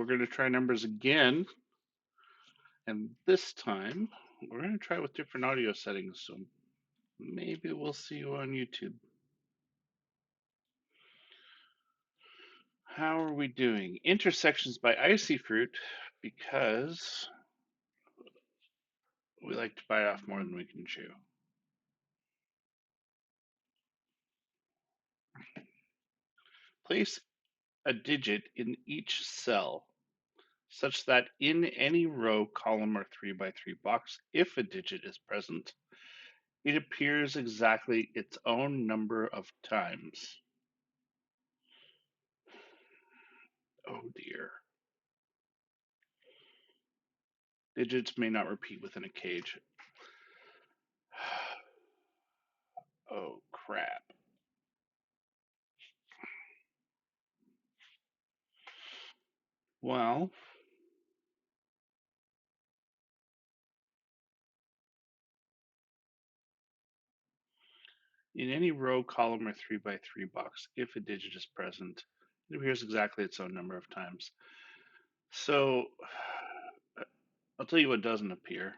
we're going to try numbers again. And this time, we're going to try with different audio settings. So maybe we'll see you on YouTube. How are we doing? Intersections by IcyFruit, because we like to bite off more than we can chew. Place a digit in each cell such that in any row, column, or 3 by 3 box, if a digit is present, it appears exactly its own number of times. Oh dear. Digits may not repeat within a cage. Oh crap. Well, in any row, column, or 3 by 3 box, if a digit is present, it appears exactly its own number of times. So I'll tell you what doesn't appear.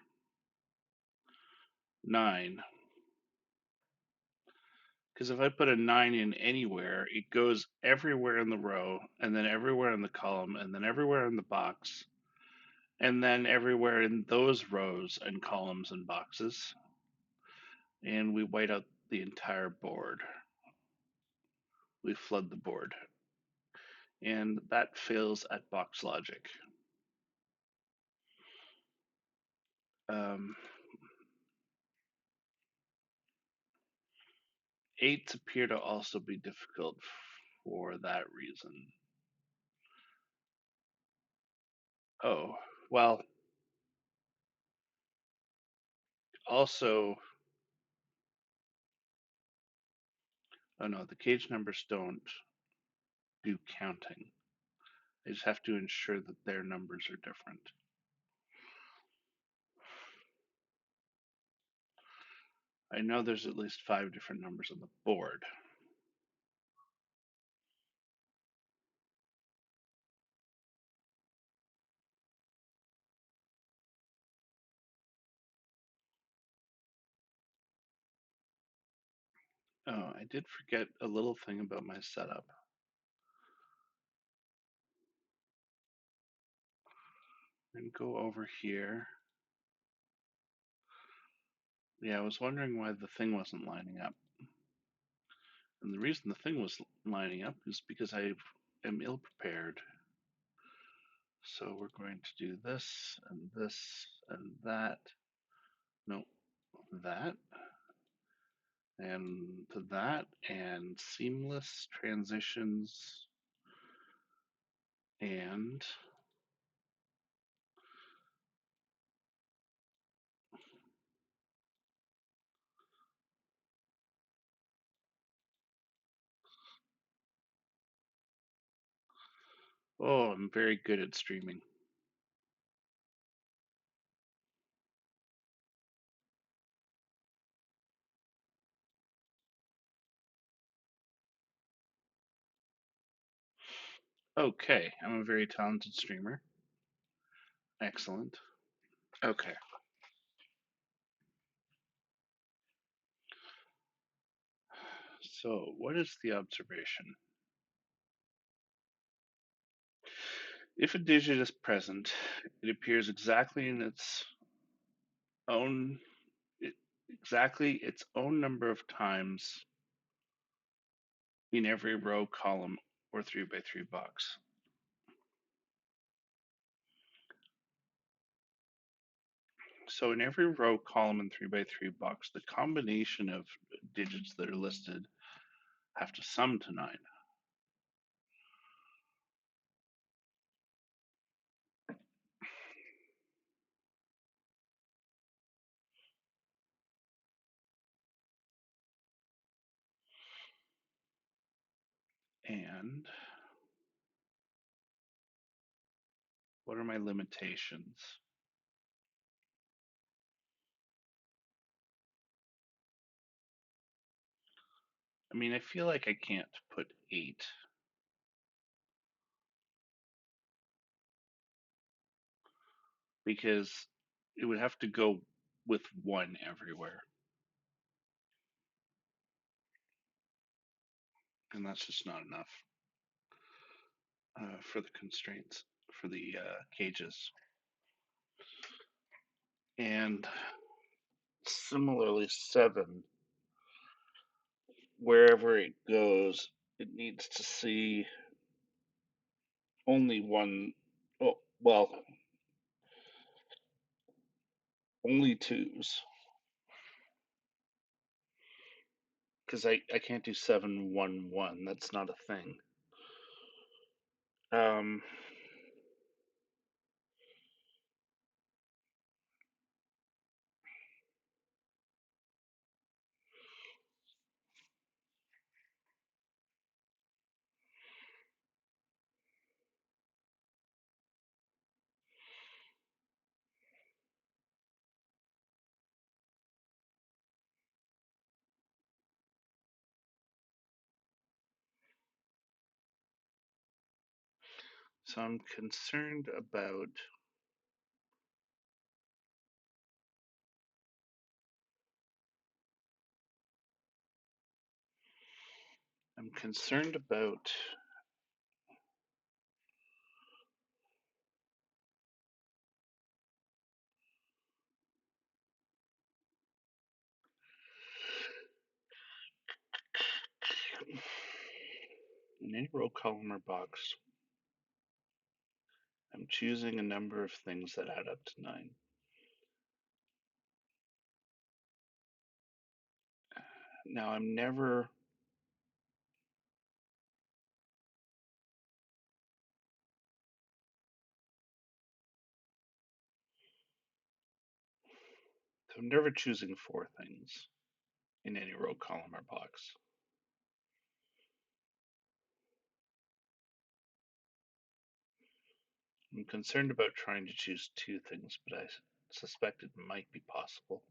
9. Because if I put a 9 in anywhere, it goes everywhere in the row, and then everywhere in the column, and then everywhere in the box, and then everywhere in those rows and columns and boxes. And we white out the entire board. We flood the board. And that fails at box logic. Um, 8s appear to also be difficult for that reason. Oh, well, also, oh no, the cage numbers don't do counting. They just have to ensure that their numbers are different. I know there's at least 5 different numbers on the board. Oh, I did forget a little thing about my setup. And go over here. Yeah, I was wondering why the thing wasn't lining up. And the reason the thing was lining up is because I am ill prepared. So we're going to do this and this and that. No, that and that and seamless transitions and oh, I'm very good at streaming. Okay, I'm a very talented streamer. Excellent. Okay. So, what is the observation? If a digit is present, it appears exactly in its own exactly its own number of times in every row, column, or 3 by 3 box. So in every row, column, and 3 by 3 box, the combination of digits that are listed have to sum to 9. And what are my limitations? I mean, I feel like I can't put 8. because it would have to go with one everywhere, and that's just not enough for the constraints for the cages. And similarly, 7, wherever it goes, it needs to see only one, oh, well, only 2s, because I can't do 7, 1, 1. That's not a thing. Um, so I'm concerned about in any row, column, or box. I'm choosing a number of things that add up to 9. Now I'm never choosing 4 things in any row, column, or box. I'm concerned about trying to choose 2 things, but I suspect it might be possible.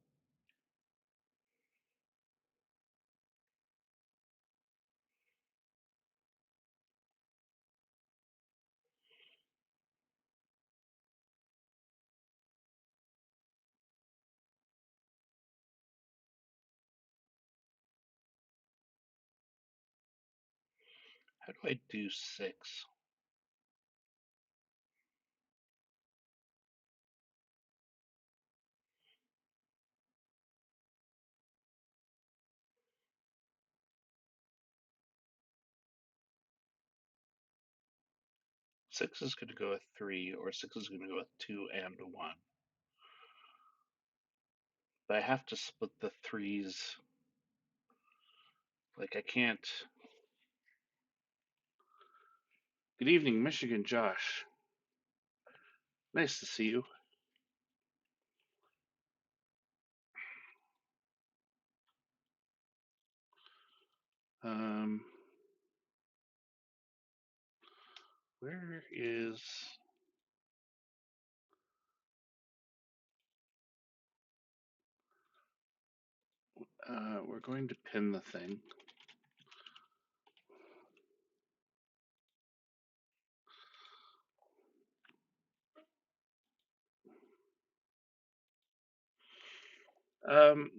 How do I do 6? 6 is going to go with 3, or 6 is going to go with 2 and 1. But I have to split the 3s. Like, I can't. Good evening, Michigan Josh. Nice to see you. Um, where is. We're going to pin the thing. Um,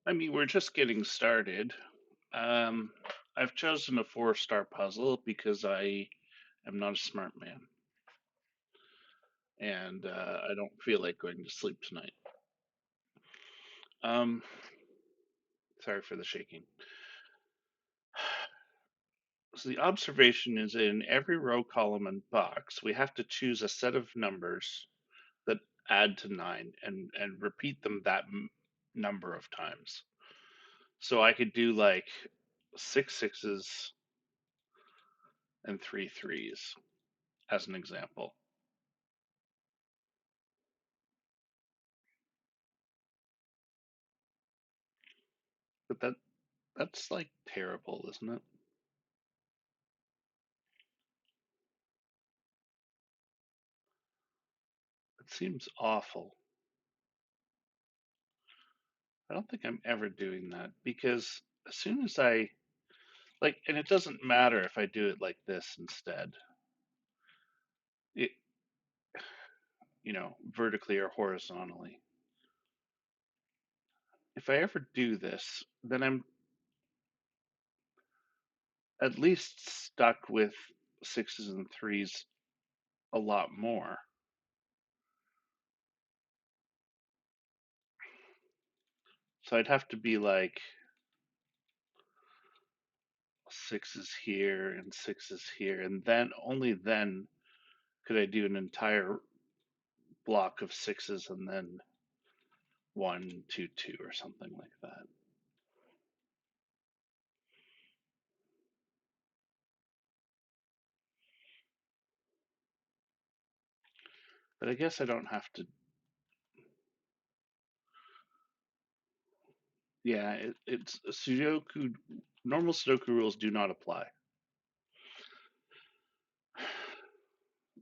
I mean, we're just getting started. Um, I've chosen a 4-star puzzle because I am not a smart man, and I don't feel like going to sleep tonight. Um, sorry for the shaking. So the observation is in every row, column, and box, we have to choose a set of numbers that add to 9 and repeat them that number of times. So I could do like 6 sixes and 3 threes as an example. But that's like terrible, isn't it? It seems awful. I don't think I'm ever doing that because as soon as I like, and it doesn't matter if I do it like this instead. It, vertically or horizontally. If I ever do this, then I'm at least stuck with sixes and threes a lot more. So I'd have to be like sixes here and sixes here, and then only then could I do an entire block of sixes and then 1, 2, 2 or something like that. But I guess I don't have to. Yeah, it's Sudoku. Normal Sudoku rules do not apply.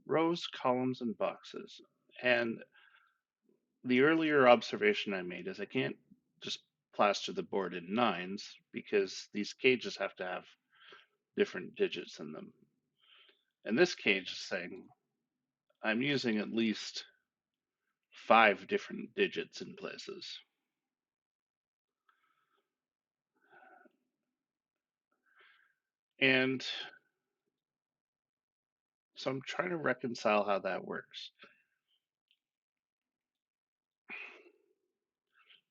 Rows, columns, and boxes. And the earlier observation I made is I can't just plaster the board in nines because these cages have to have different digits in them. And this cage is saying I'm using at least 5 different digits in places. And so I'm trying to reconcile how that works.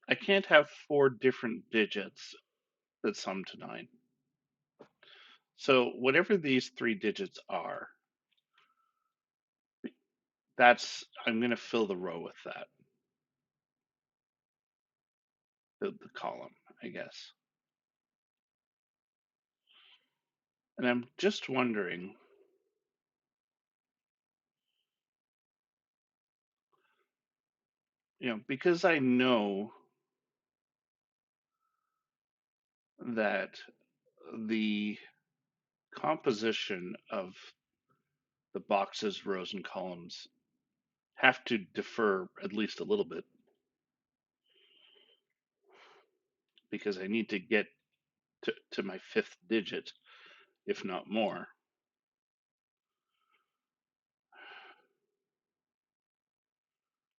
I can't have 4 different digits that sum to 9. So whatever these 3 digits are, I'm going to fill the row with that, the column, I guess. And I'm just wondering, because I know that the composition of the boxes, rows, and columns have to differ at least a little bit because I need to get to my 5th digit, if not more.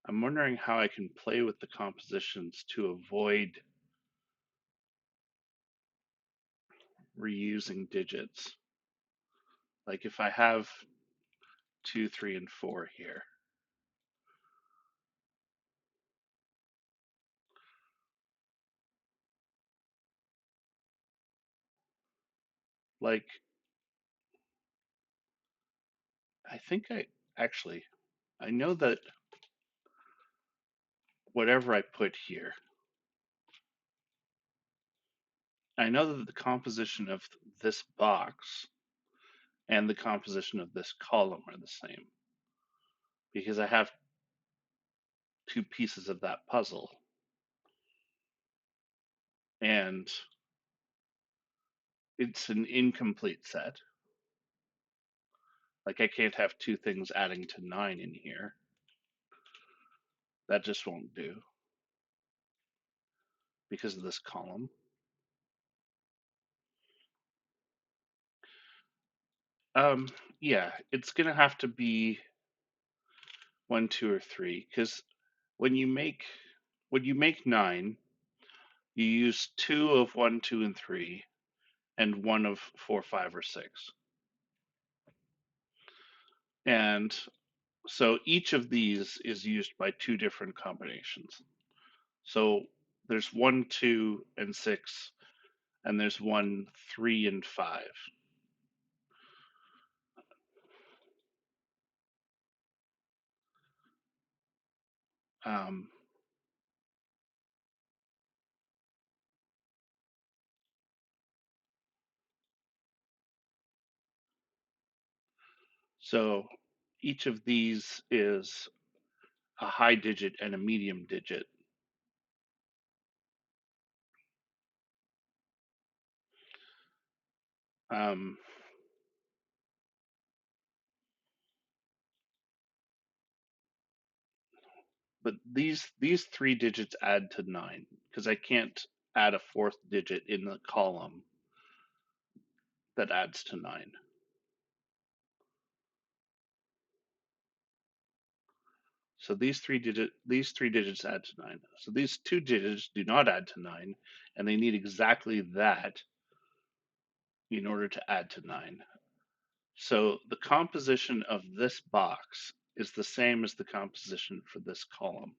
I'm wondering how I can play with the compositions to avoid reusing digits. Like if I have 2, 3, and 4 here, like I think I know that whatever I put here, I know that the composition of this box and the composition of this column are the same because I have 2 pieces of that puzzle. And it's an incomplete set. Like I can't have 2 things adding to 9 in here. That just won't do because of this column. Um, yeah, it's gonna have to be 1, 2, or 3 because when you make when you make 9, you use 2 of 1, 2, and 3, and 1 of 4, 5, or 6. And so each of these is used by 2 different combinations. So there's 1, 2, and 6, and there's 1, 3, and 5. Um, so each of these is a high digit and a medium digit. Um, but these 3 digits add to 9 because I can't add a 4th digit in the column that adds to 9. So these three digits add to 9. So these two digits do not add to 9, and they need exactly that in order to add to 9. So the composition of this box is the same as the composition for this column.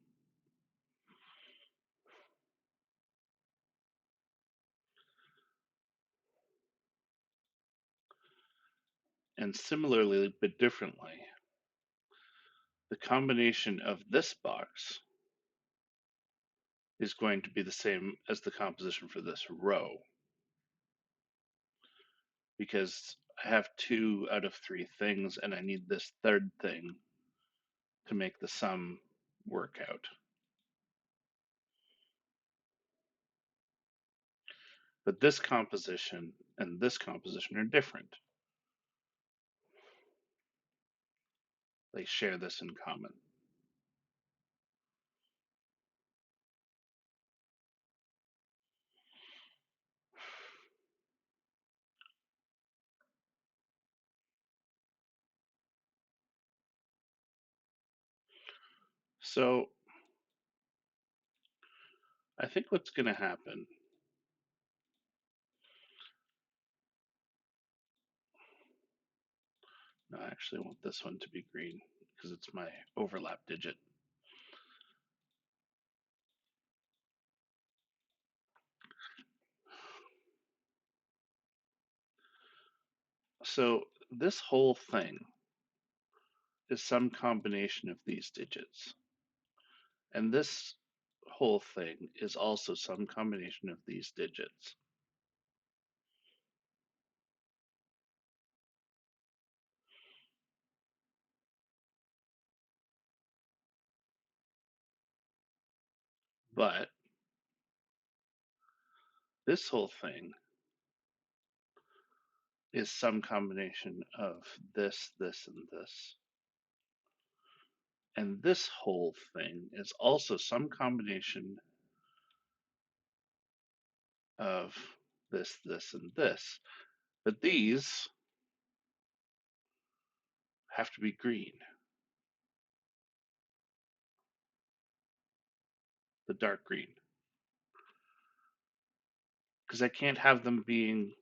And similarly, but differently, the combination of this box is going to be the same as the composition for this row, because I have 2 out of 3 things and I need this third thing to make the sum work out. But this composition and this composition are different. They share this in common. So I think what's going to happen, no, I actually want this one to be green because it's my overlap digit. So this whole thing is some combination of these digits. And this whole thing is also some combination of these digits. But this whole thing is some combination of this, this, and this. And this whole thing is also some combination of this, this, and this. But these have to be green, the dark green. Because I can't have them being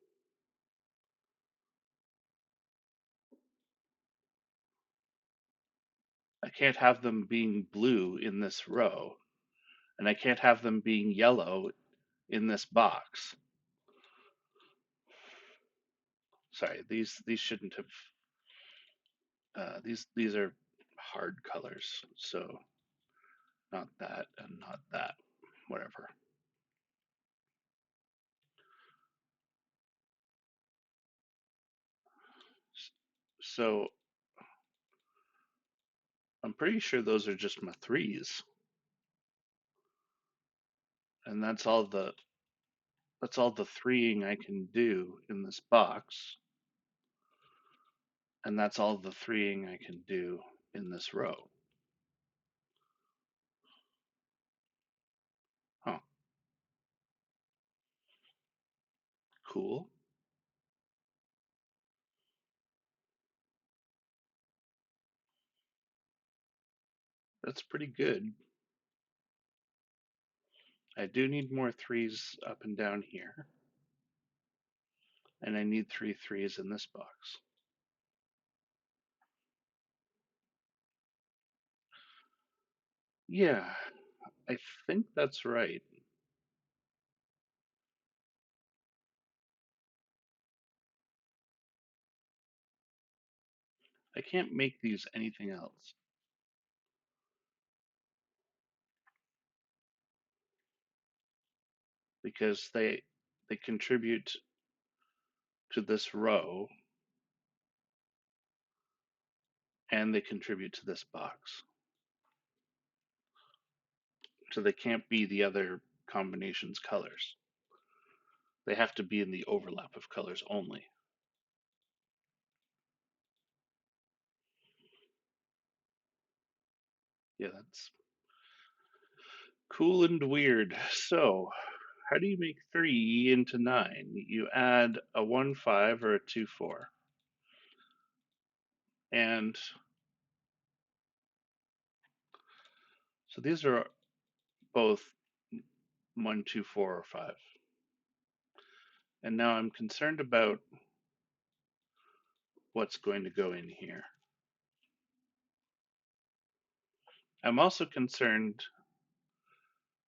blue in this row, and I can't have them being yellow in this box. Sorry, these shouldn't have. These are hard colors, so not that and not that. Whatever. So I'm pretty sure those are just my threes, and that's all the threeing I can do in this box, and that's all the threeing I can do in this row. Huh, cool. That's pretty good. I do need more threes up and down here, and I need 3 threes in this box. Yeah, I think that's right. I can't make these anything else because they contribute to this row and they contribute to this box. So they can't be the other combinations colors. They have to be in the overlap of colors only. Yeah, that's cool and weird. So, how do you make 3 into 9? You add a 1 5 or a 2 4. And So these are both 1, 2, 4, or 5. And now I'm concerned about what's going to go in here. I'm also concerned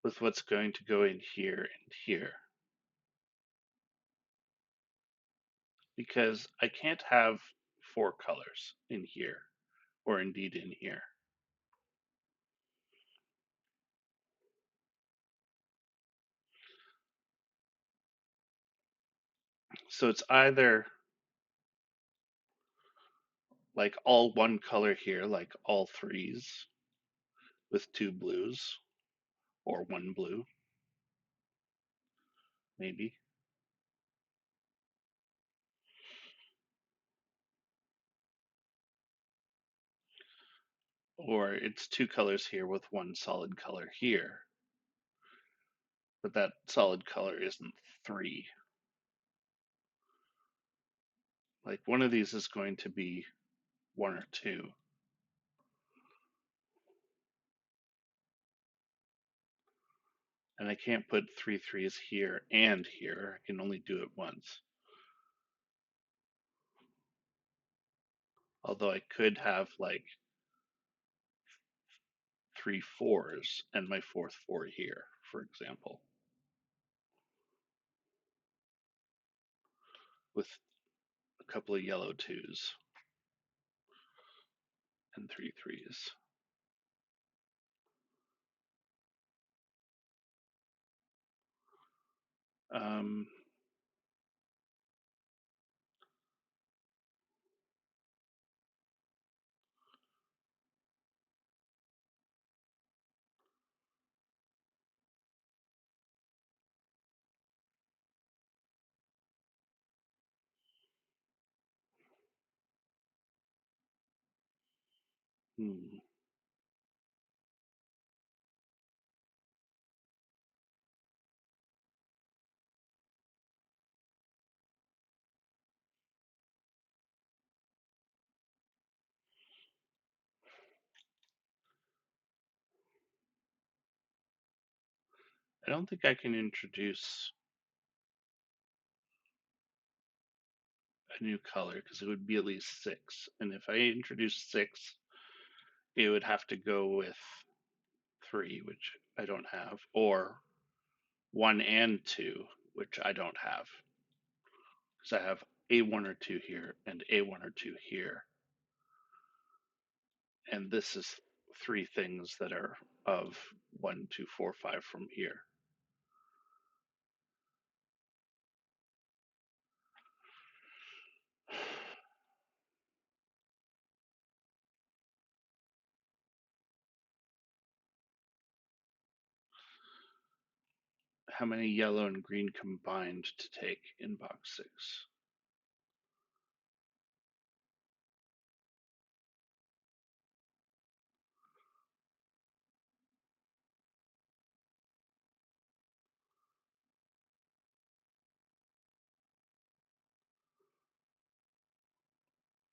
with what's going to go in here and here, because I can't have 4 colors in here, or indeed in here. So it's either like all one color here, like all threes with 2 blues, or 1 blue, maybe. Or it's 2 colors here with 1 solid color here, but that solid color isn't 3. Like one of these is going to be 1 or 2. And I can't put 3 threes here and here. I can only do it once. Although I could have like 3 fours and my 4th 4 here, for example, with a couple of yellow 2s and 3 threes. Um, hmm. I don't think I can introduce a new color because it would be at least 6. And if I introduce 6, it would have to go with 3, which I don't have, or 1 and 2, which I don't have. Because I have a 1 or 2 here and a 1 or 2 here. And this is 3 things that are of 1, 2, 4, 5 from here. How many yellow and green combined to take in box 6?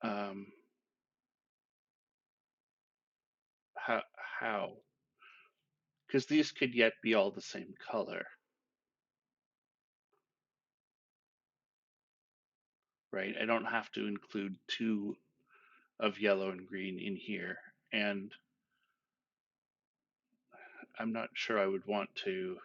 Um, how? How? Because these could yet be all the same color, right? I don't have to include 2 of yellow and green in here. And I'm not sure I would want to.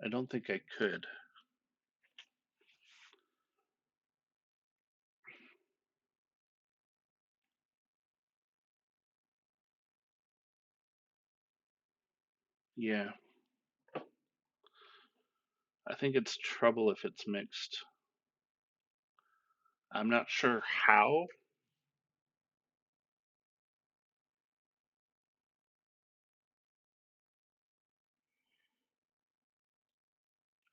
I don't think I could. Yeah, I think it's trouble if it's mixed. I'm not sure how.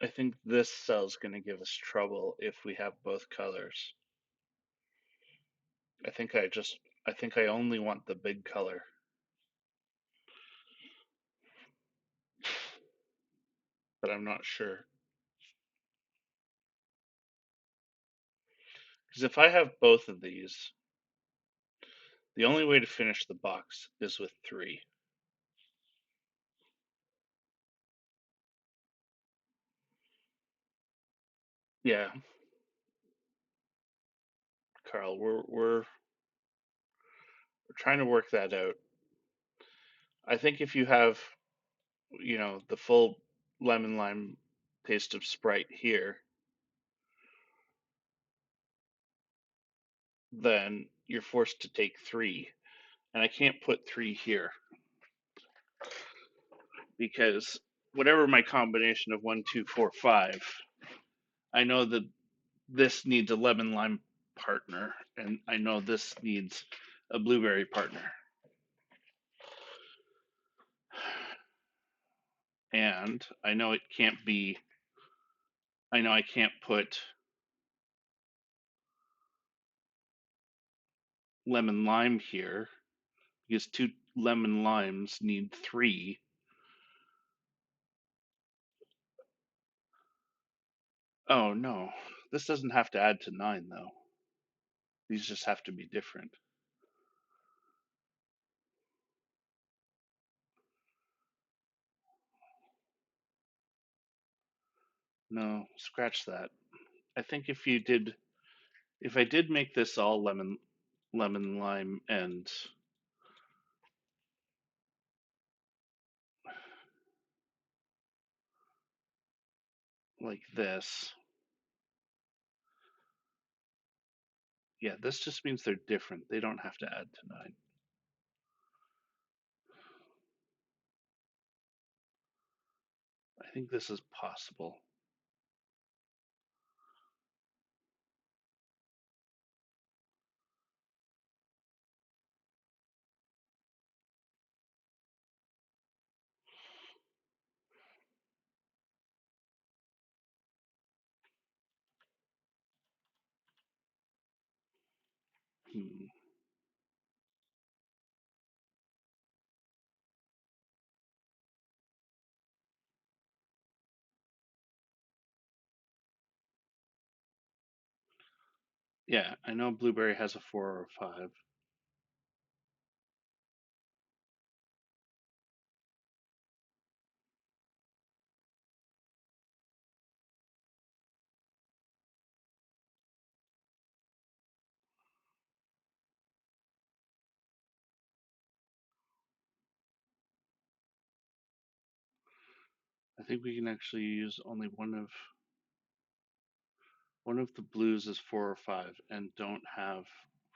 I think this cell's going to give us trouble if we have both colors. I think I only want the big color, but I'm not sure. Because if I have both of these, the only way to finish the box is with 3. Yeah, Carl, we're trying to work that out. I think if you have, the full lemon lime taste of Sprite here, then you're forced to take 3. And I can't put 3 here because whatever my combination of 1, 2, 4, 5, I know that this needs a lemon lime partner, and I know this needs a blueberry partner. And I know it can't be, I know I can't put lemon lime here because 2 lemon limes need 3. Oh no, this doesn't have to add to 9 though. These just have to be different. No, scratch that. I think if I did make this all lemon lime and like this, yeah, this just means they're different. They don't have to add to 9. I think this is possible. Hmm. Yeah, I know blueberry has a 4 or a 5. I think we can actually use only one of the blues is 4 or 5 and don't have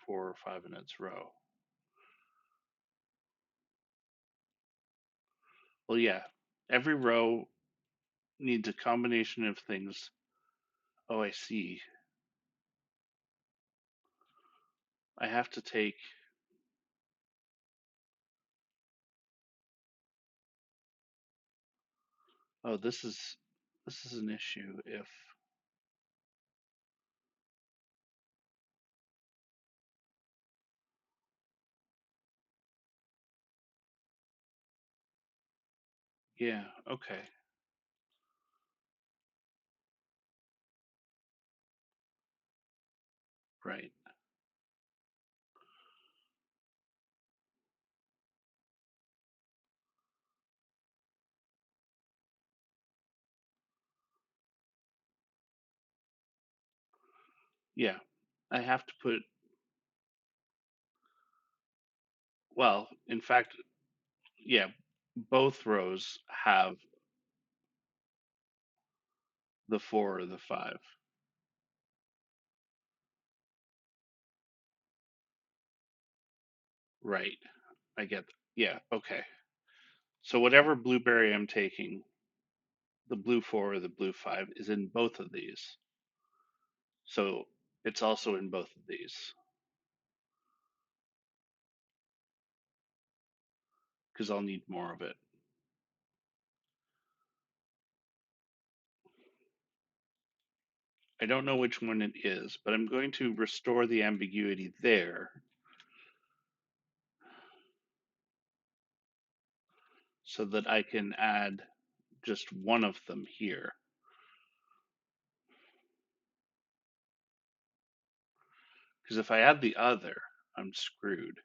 4 or 5 in its row. Well, yeah, every row needs a combination of things. Oh, I see. I have to take. Oh, this is an issue if. Yeah, okay, right. Yeah, I have to put. Well, in fact, yeah, both rows have the 4 or the 5. Right. I get. Yeah, okay. So whatever blueberry I'm taking, the blue 4 or the blue 5 is in both of these. So it's also in both of these because I'll need more of it. I don't know which one it is, but I'm going to restore the ambiguity there so that I can add just one of them here. Because if I add the other, I'm screwed.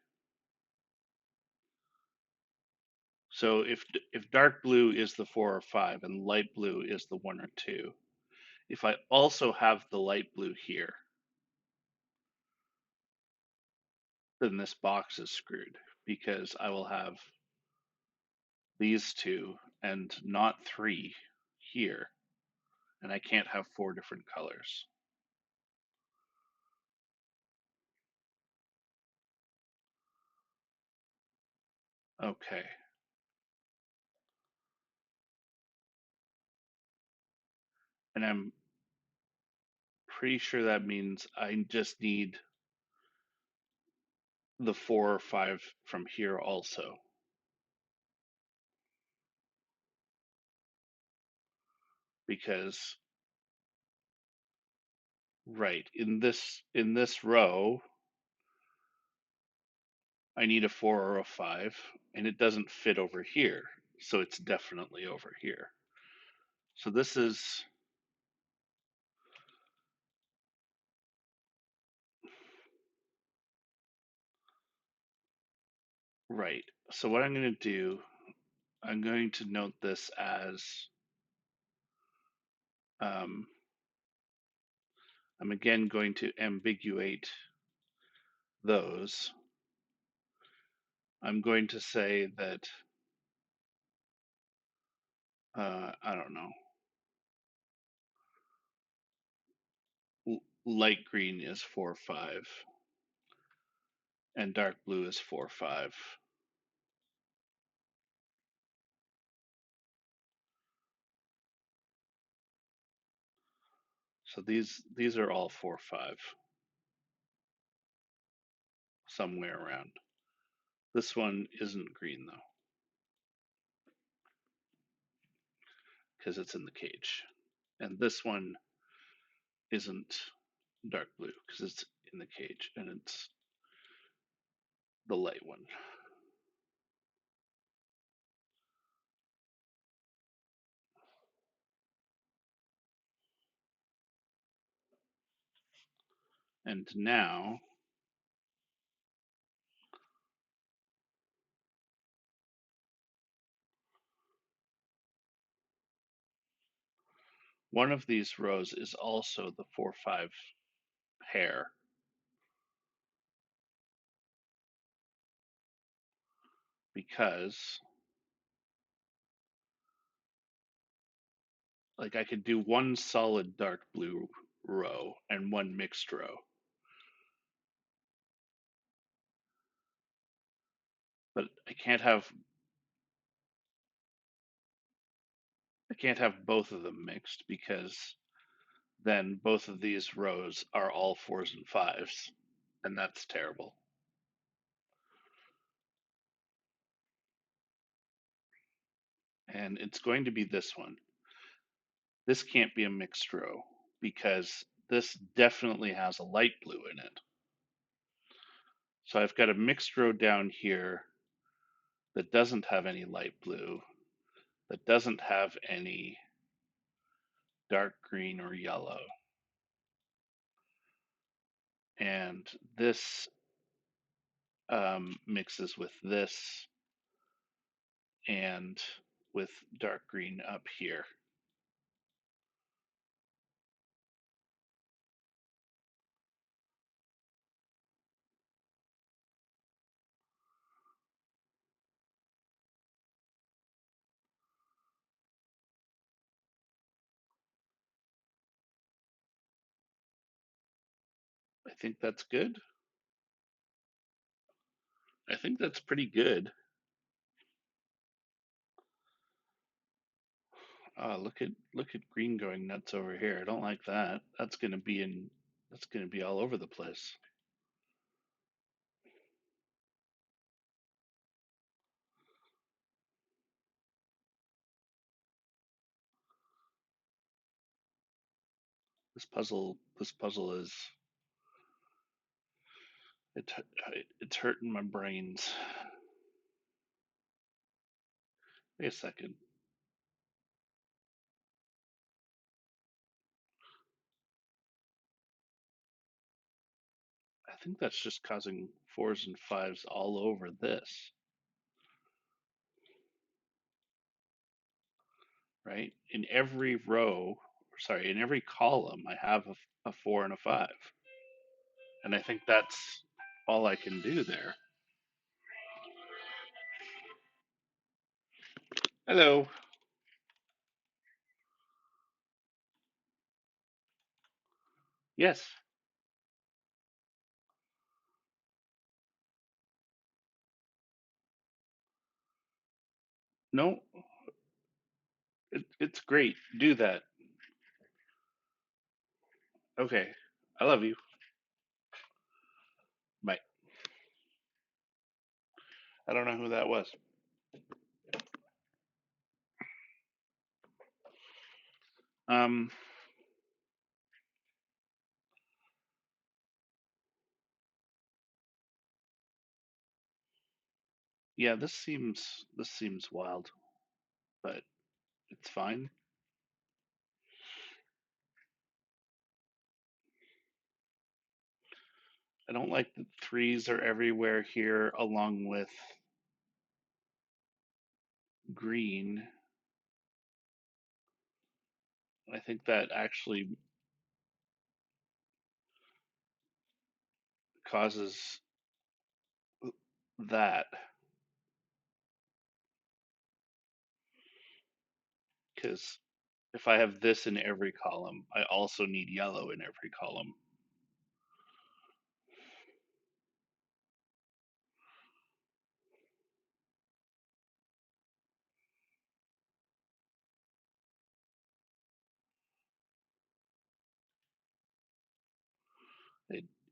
So if dark blue is the 4 or 5 and light blue is the 1 or 2, if I also have the light blue here, then this box is screwed because I will have these two and not 3 here, and I can't have 4 different colors. Okay, and I'm pretty sure that means I just need the 4 or 5 from here also, because right in this row I need a 4 or a 5, and it doesn't fit over here, so it's definitely over here. So this is right. So what I'm going to do, I'm going to note this as um, I'm again going to ambiguate those. I'm going to say that I don't know, light green is 4 5 and dark blue is 4 5. So these are all 4 5 somewhere around. This one isn't green though, because it's in the cage. And this one isn't dark blue because it's in the cage and it's the light one. And now one of these rows is also the 4 5 pair because like I could do one solid dark blue row and one mixed row, but I can't have both of them mixed because then both of these rows are all 4s and 5s, and that's terrible. And it's going to be this one. This can't be a mixed row because this definitely has a light blue in it. So I've got a mixed row down here that doesn't have any light blue, that doesn't have any dark green or yellow. And this mixes with this and with dark green up here. I think that's good. I think that's pretty good. Look at green going nuts over here. I don't like that. That's gonna be all over the place. This puzzle is it, it's hurting my brains. Wait a second. think that's just causing fours and fives all over this, right? In every row, sorry, in every column, I have a four and a five. And I think that's all I can do there. Hello. Yes. No, it's great. Do that. Okay. I love you. Bye. I don't know who that was. Um, yeah, this seems wild, but it's fine. I don't like that threes are everywhere here along with green. I think that actually causes that because if I have this in every column, I also need yellow in every column.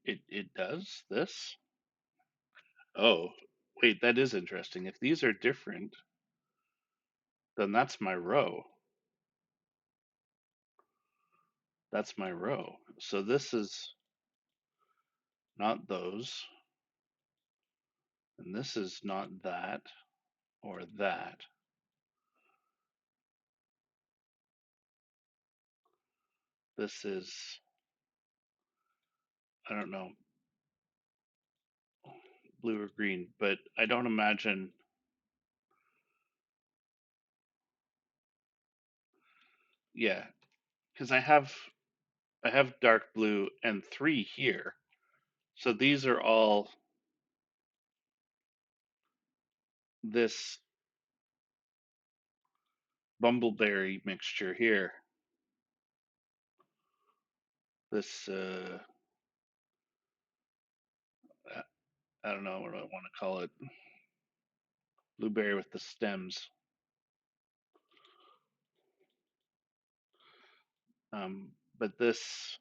It it does this. Oh, wait, that is interesting. If these are different, then that's my row. That's my row. So this is not those, and this is not that or that. This is, I don't know, blue or green, but I don't imagine, yeah, because I have dark blue and three here. So these are all this bumbleberry mixture here. This I don't know what I want to call it. Blueberry with the stems. But this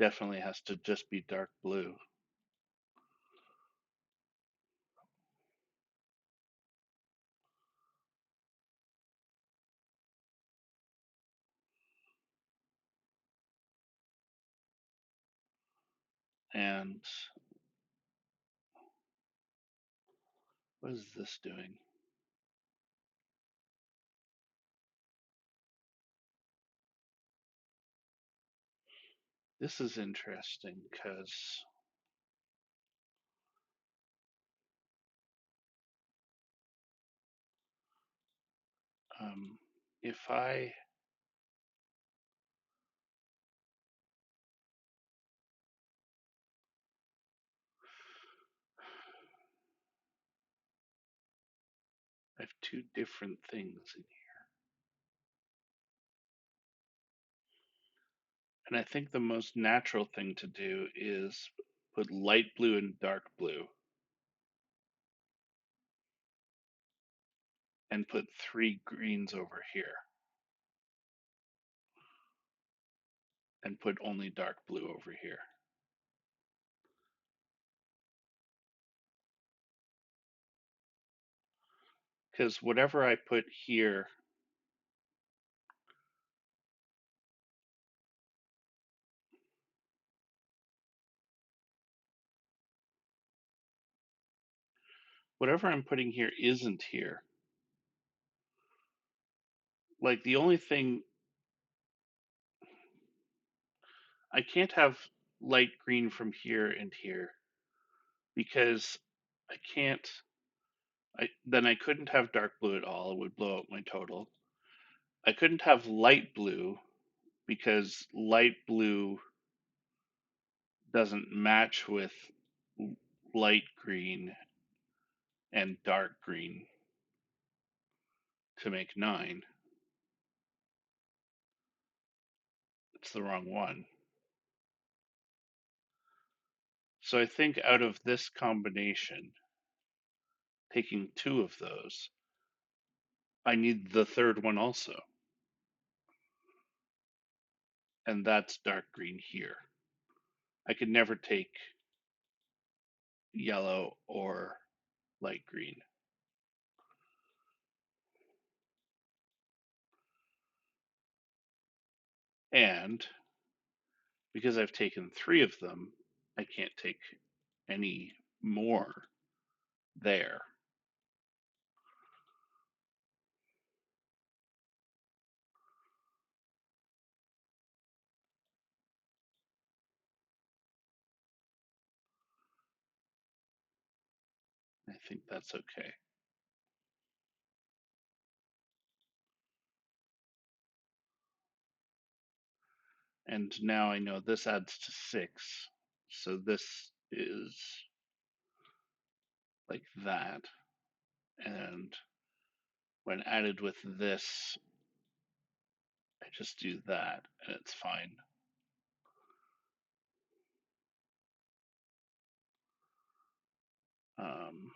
definitely has to just be dark blue. And what is this doing? This is interesting because if I have two different things in here, and I think the most natural thing to do is put light blue and dark blue and put three greens over here and put only dark blue over here. Because whatever I put here, whatever I'm putting here isn't here. Like the only thing I can't have light green from here and here because I can't. Then I couldn't have dark blue at all. It would blow up my total. I couldn't have light blue because light blue doesn't match with light green and dark green to make 9. It's the wrong one. So I think out of this combination, taking 2 of those, I need the third one also. And that's dark green here. I could never take yellow or light green. And because I've taken 3 of them, I can't take any more there. I think that's okay. And now I know this adds to 6. So this is like that. And when added with this, I just do that and it's fine. Um,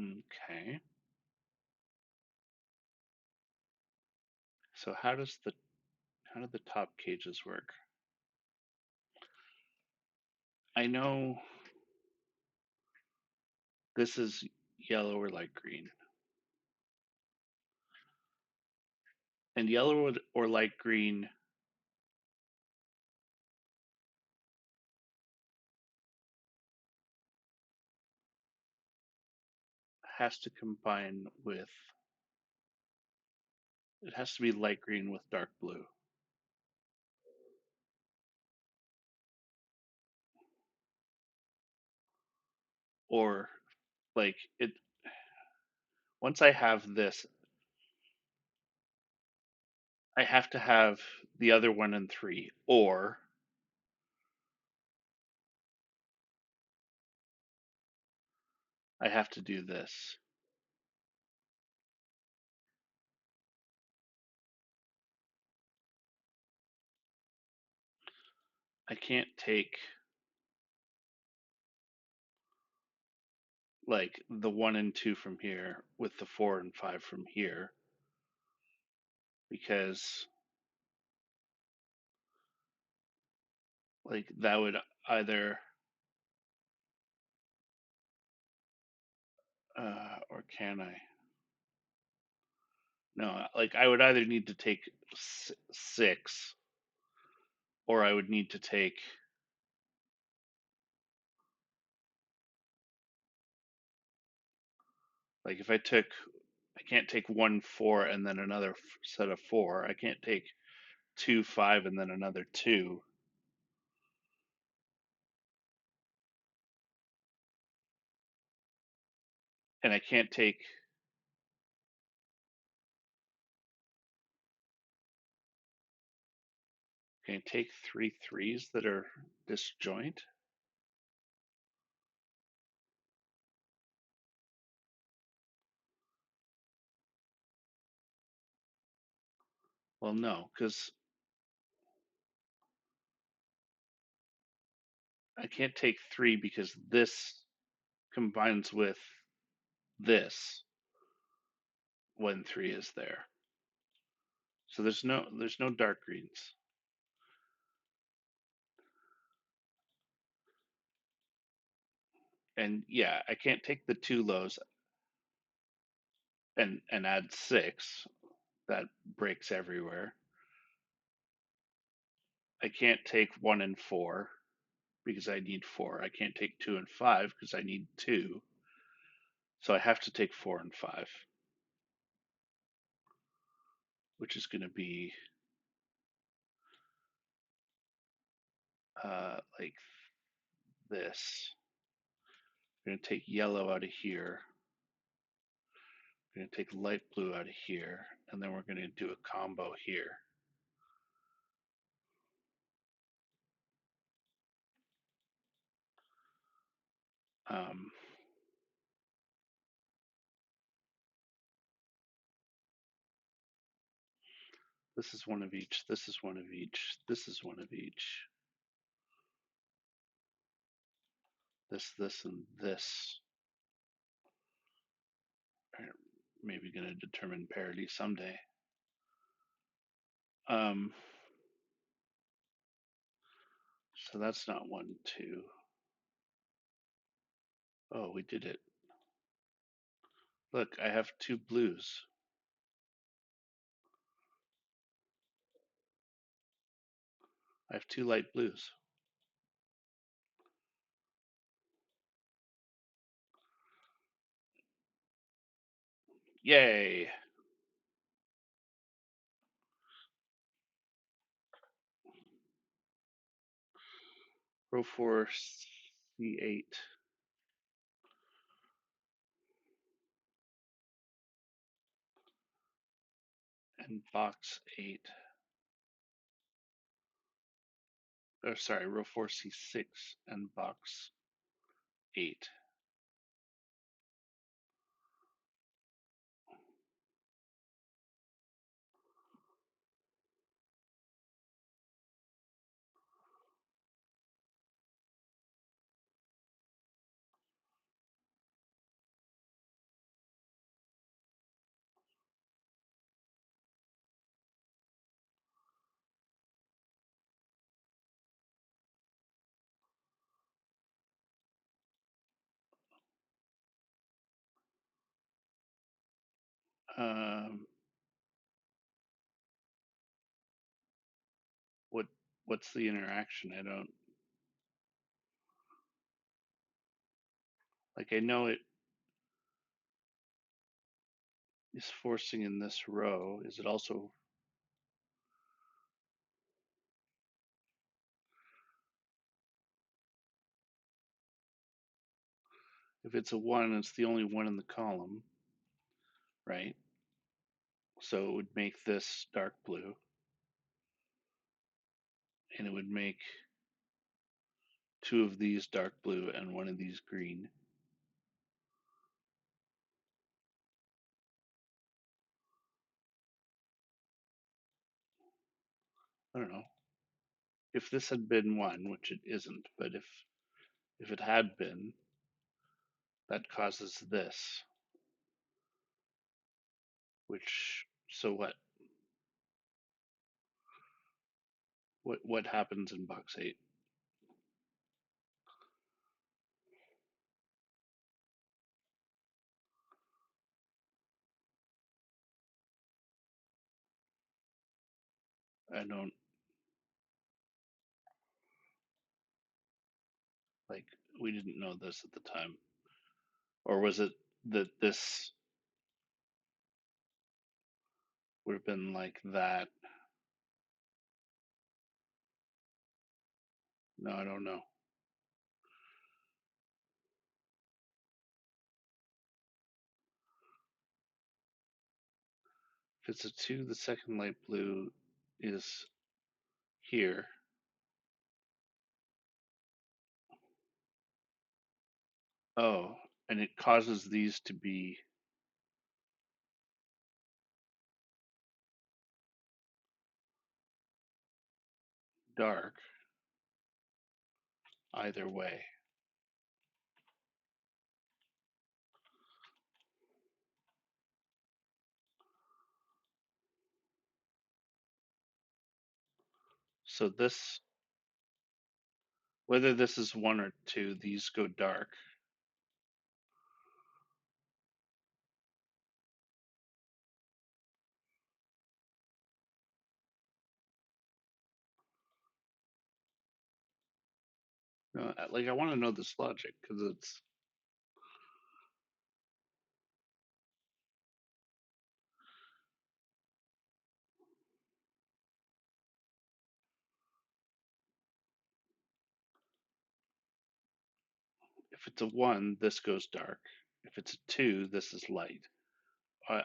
okay. So how do the top cages work? I know this is yellow or light green. And yellow or light green has to combine with, it has to be light green with dark blue. Or like it, once I have this, I have to have the other 1 and 3, or I have to do this. I can't take like the 1 and 2 from here with the 4 and 5 from here because like that would either or can I? No, like I would either need to take 6 or I would need to take like if I took I can't take 1 4 and then another set of 4. I can't take 2 5 and then another 2. And I can't take can I take 3 3s that are disjoint? Well, no, because I can't take 3 because this combines with this when 3 is there. So there's no dark greens. And yeah, I can't take the two lows and add six. That breaks everywhere. I can't take one and four because I need four. I can't take two and five because I need two. So I have to take four and five, which is going to be like this. I'm going to take yellow out of here. We're going to take light blue out of here, and then we're going to do a combo here. Um, this is one of each. This is one of each. This is one of each. This, and this are maybe going to determine parity someday. Um, so that's not 1, 2. Oh, we did it. Look, I have two blues. I have two light blues. Yay! Row 4, C8. And box 8. Oh, sorry, row 4, C6 and box 8. Um, what what's the interaction? I don't like. I know it is forcing in this row. Is it also? If it's a one, it's the only one in the column, right? So it would make this dark blue, and it would make two of these dark blue and one of these green. I don't know. If this had been one, which it isn't, but if it had been, that causes this. Which so what? What happens in box 8? I don't like. We didn't know this at the time, or was it that this would have been like that? No, I don't know. If it's a 2, the second light blue is here. Oh, and it causes these to be dark either way. So this, whether this is one or two, these go dark. Like I want to know this logic because it's if it's a one, this goes dark. If it's a two, this is light.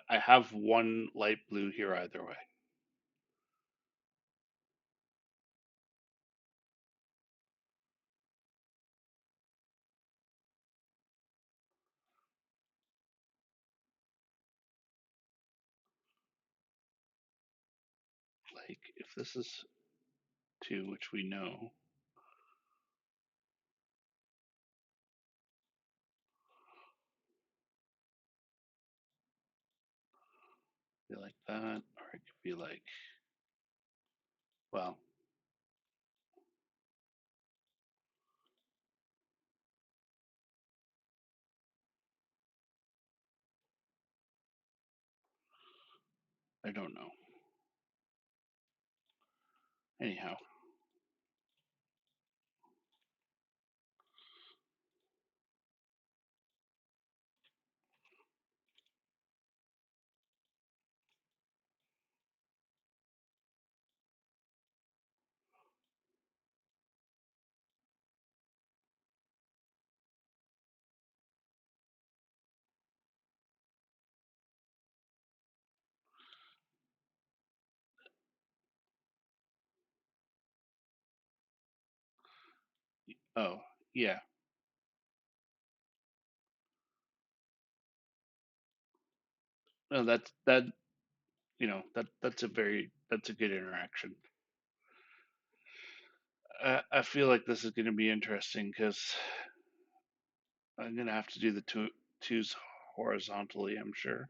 I have one light blue here either way. Like if this is two, which we know, be like that, or it could be like, well, I don't know. Anyhow, oh yeah, no, that that's a good interaction. I feel like this is going to be interesting because I'm going to have to do the twos horizontally, I'm sure.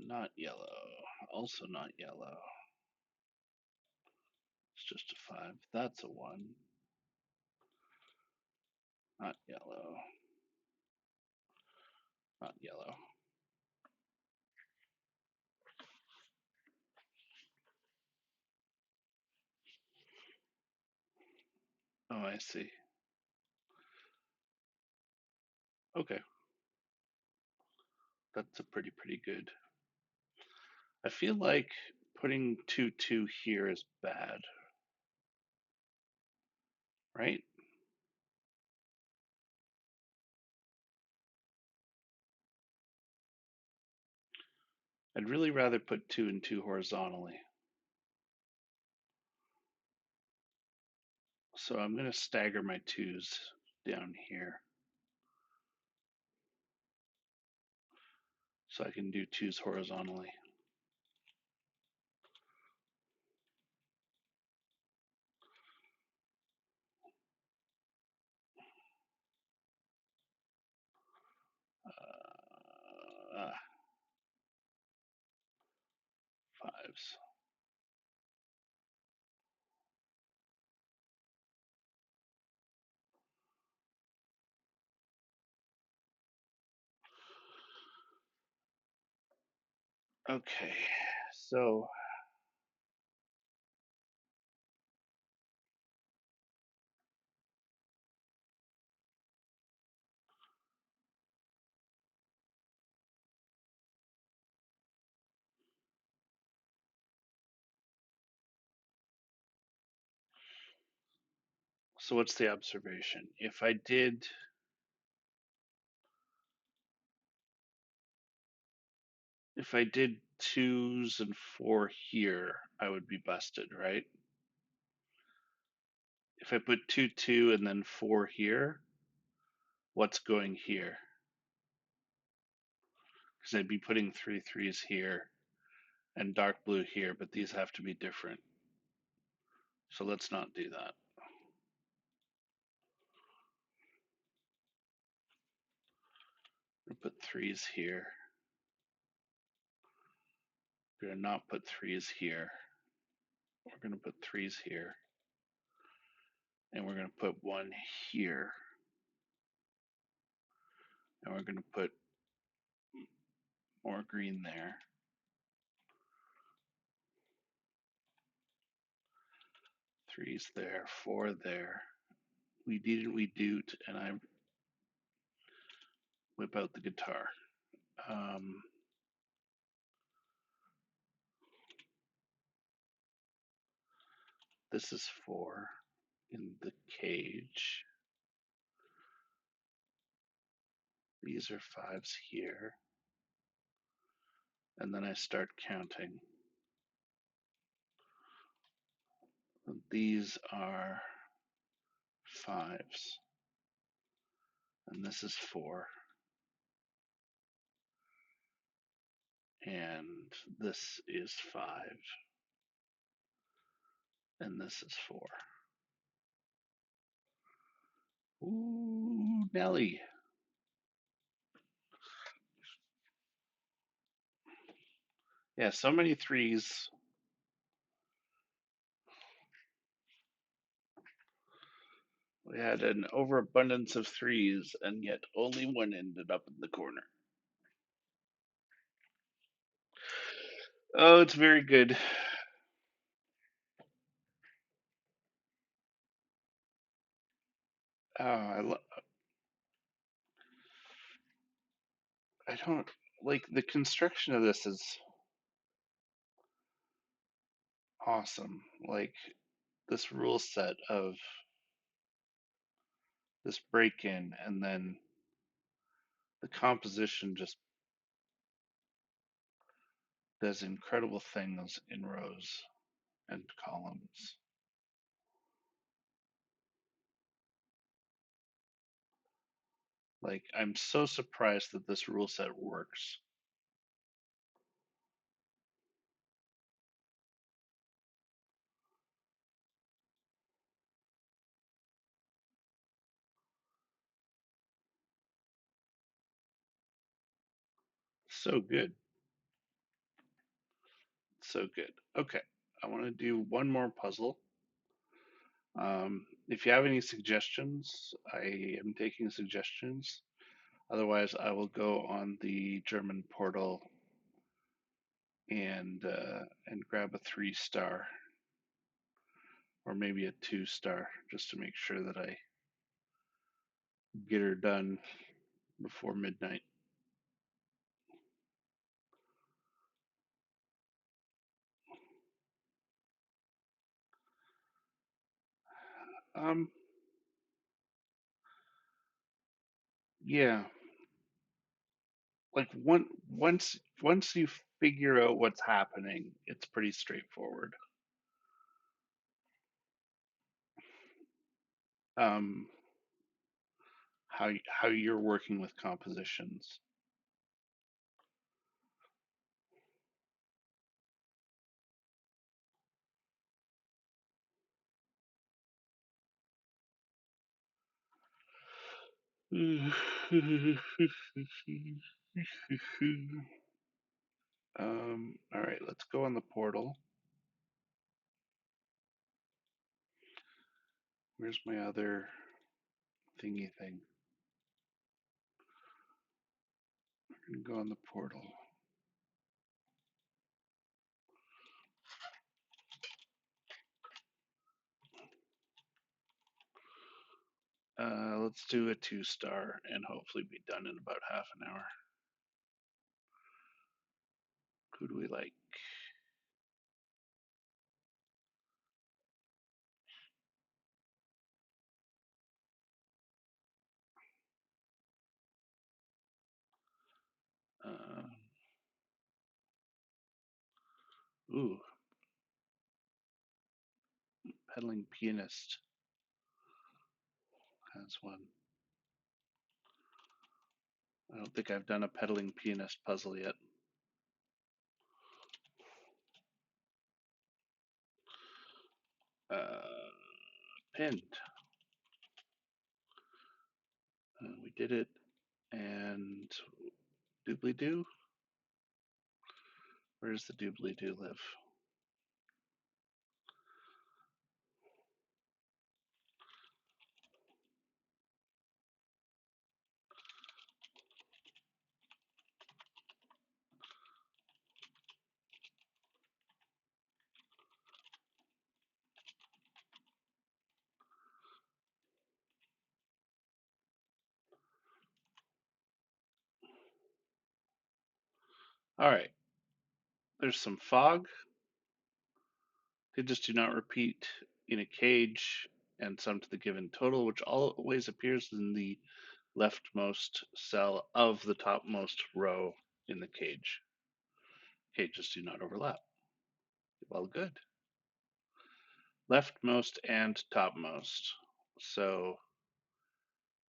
Not yellow. Also not yellow. It's just a five. That's a one. Not yellow. Not yellow. Oh, I see. Okay, that's a pretty good. I feel like putting 2 2 here is bad, right? I'd really rather put 2 and 2 horizontally. So I'm going to stagger my twos down here so I can do twos horizontally. Uh, fives. Okay, so what's the observation? If I did twos and four here, I would be busted, right? If I put 2, 2, and then 4 here, what's going here? Because I'd be putting 3 threes here and dark blue here, but these have to be different. So let's not do that. We'll put threes here. We're going to not put threes here. We're going to put threes here. And we're going to put one here. And we're going to put more green there. Threes there, four there. We didn't, we do't, and I whip out the guitar. This is four in the cage. These are fives here. And then I start counting. These are fives. And this is four. And this is five. And this is four. Ooh, Nelly. Yeah, so many threes. We had an overabundance of threes, and yet only one ended up in the corner. Oh, it's very good. Oh, I don't like the construction of this is awesome. Like this rule set of this break in and then the composition just does incredible things in rows and columns. Like I'm so surprised that this rule set works. So good. So good. Okay. I want to do one more puzzle. If you have any suggestions, I am taking suggestions. Otherwise, I will go on the German portal and grab a 3-star or maybe a 2-star just to make sure that I get her done before midnight. Um, yeah, like once you figure out what's happening, it's pretty straightforward. Um, how you're working with compositions. All right, let's go on the portal. Where's my other thingy thing? I'm gonna go on the portal. Let's do a 2-star and hopefully be done in about half an hour. Who do we like? Uh, Ooh, Pedaling Pianist has one. I don't think I've done a Pedaling Pianist puzzle yet. Pinned. We did it. And doobly-doo? Where does the doobly-doo live? All right. There's some fog. They just do not repeat in a cage, and some to the given total, which always appears in the leftmost cell of the topmost row in the cage. Cages do not overlap. Well, good. Leftmost and topmost. So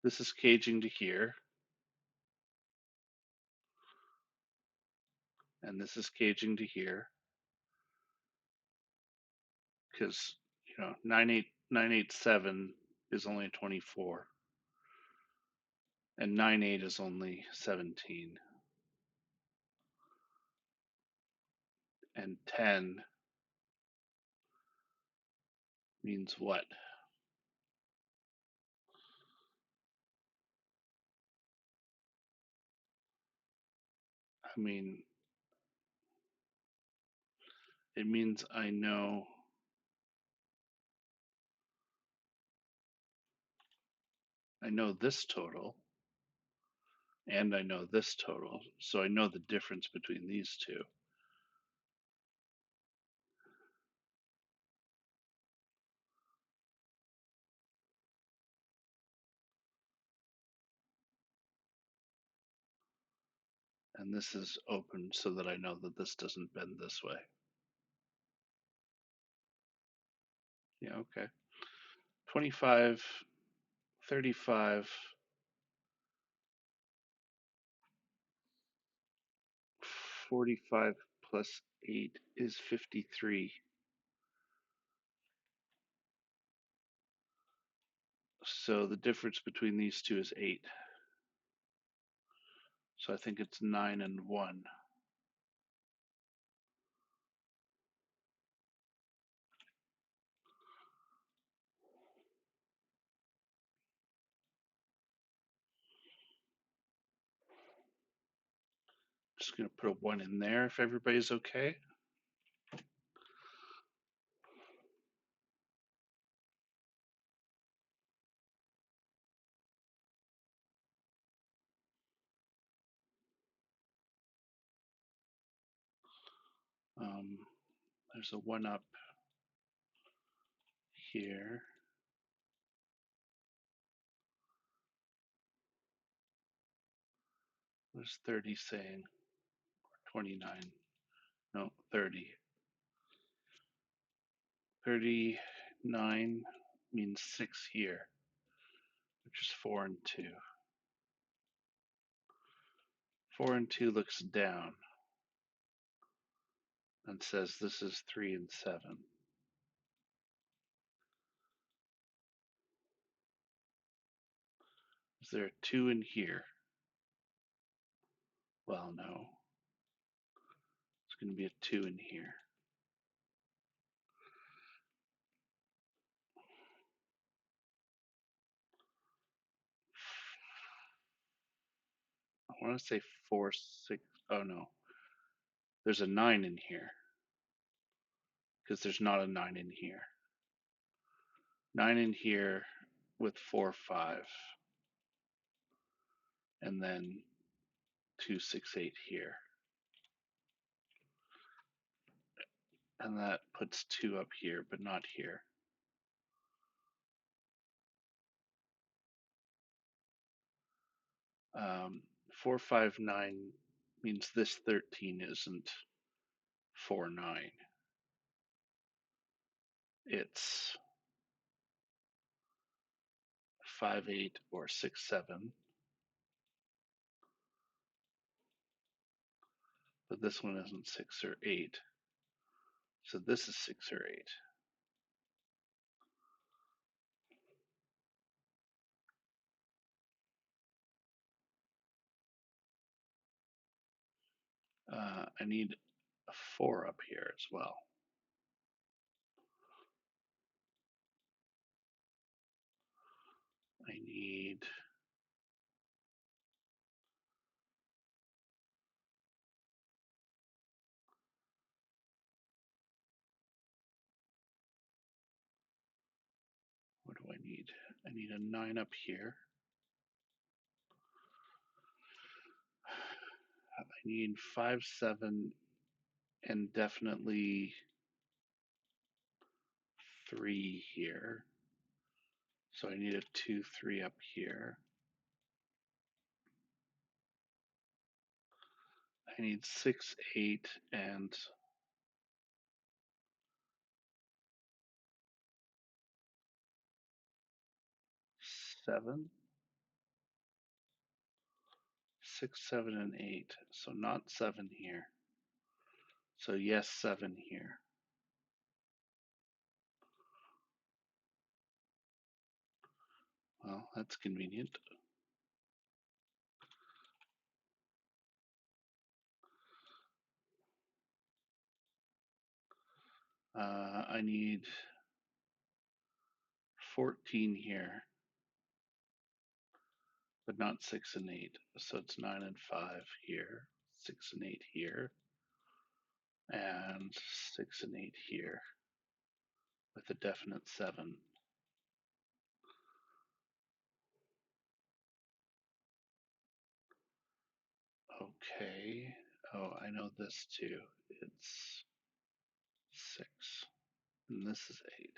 this is caging to here, and this is caging to here, because 987 is only 24, and 98 is only 17, and 10 means what? I mean, it means I know this total, and I know this total, so I know the difference between these two. And this is open so that I know that this doesn't bend this way. Yeah, okay. 25, 35, 45 plus 8 is 53. So the difference between these two is 8. So I think it's 9 and 1. Just going to put a 1 in there if everybody's okay. There's a 1 up here. What's 30 saying? 29. No, 30. 39 means 6 here, which is 4 and 2. 4 and 2 looks down and says this is 3 and 7. Is there a 2 in here? Well, no. It's going to be a 2 in here. I want to say 4, 6. Oh, no. There's a 9 in here because there's not a 9 in here. 9 in here with 4, 5. And then 2, 6, 8 here. And that puts 2 up here, but not here. 4, 5, 9 means this 13 isn't 4, 9. it's 5/8 or 6/7, but this one isn't 6 or 8. So this is 6 or 8. I need a 4 up here as well. I need what do I need? I need a 9 up here. I need 5, 7, and definitely 3 here. So I need a 2, 3 up here. I need 6, 8, and 7. 6, 7, and 8. So not 7 here. So yes, 7 here. Well, that's convenient. I need 14 here, but not 6 and 8. So it's 9 and 5 here, 6 and 8 here, and 6 and 8 here with a definite 7. Okay. Oh, I know this too. It's 6, and this is 8.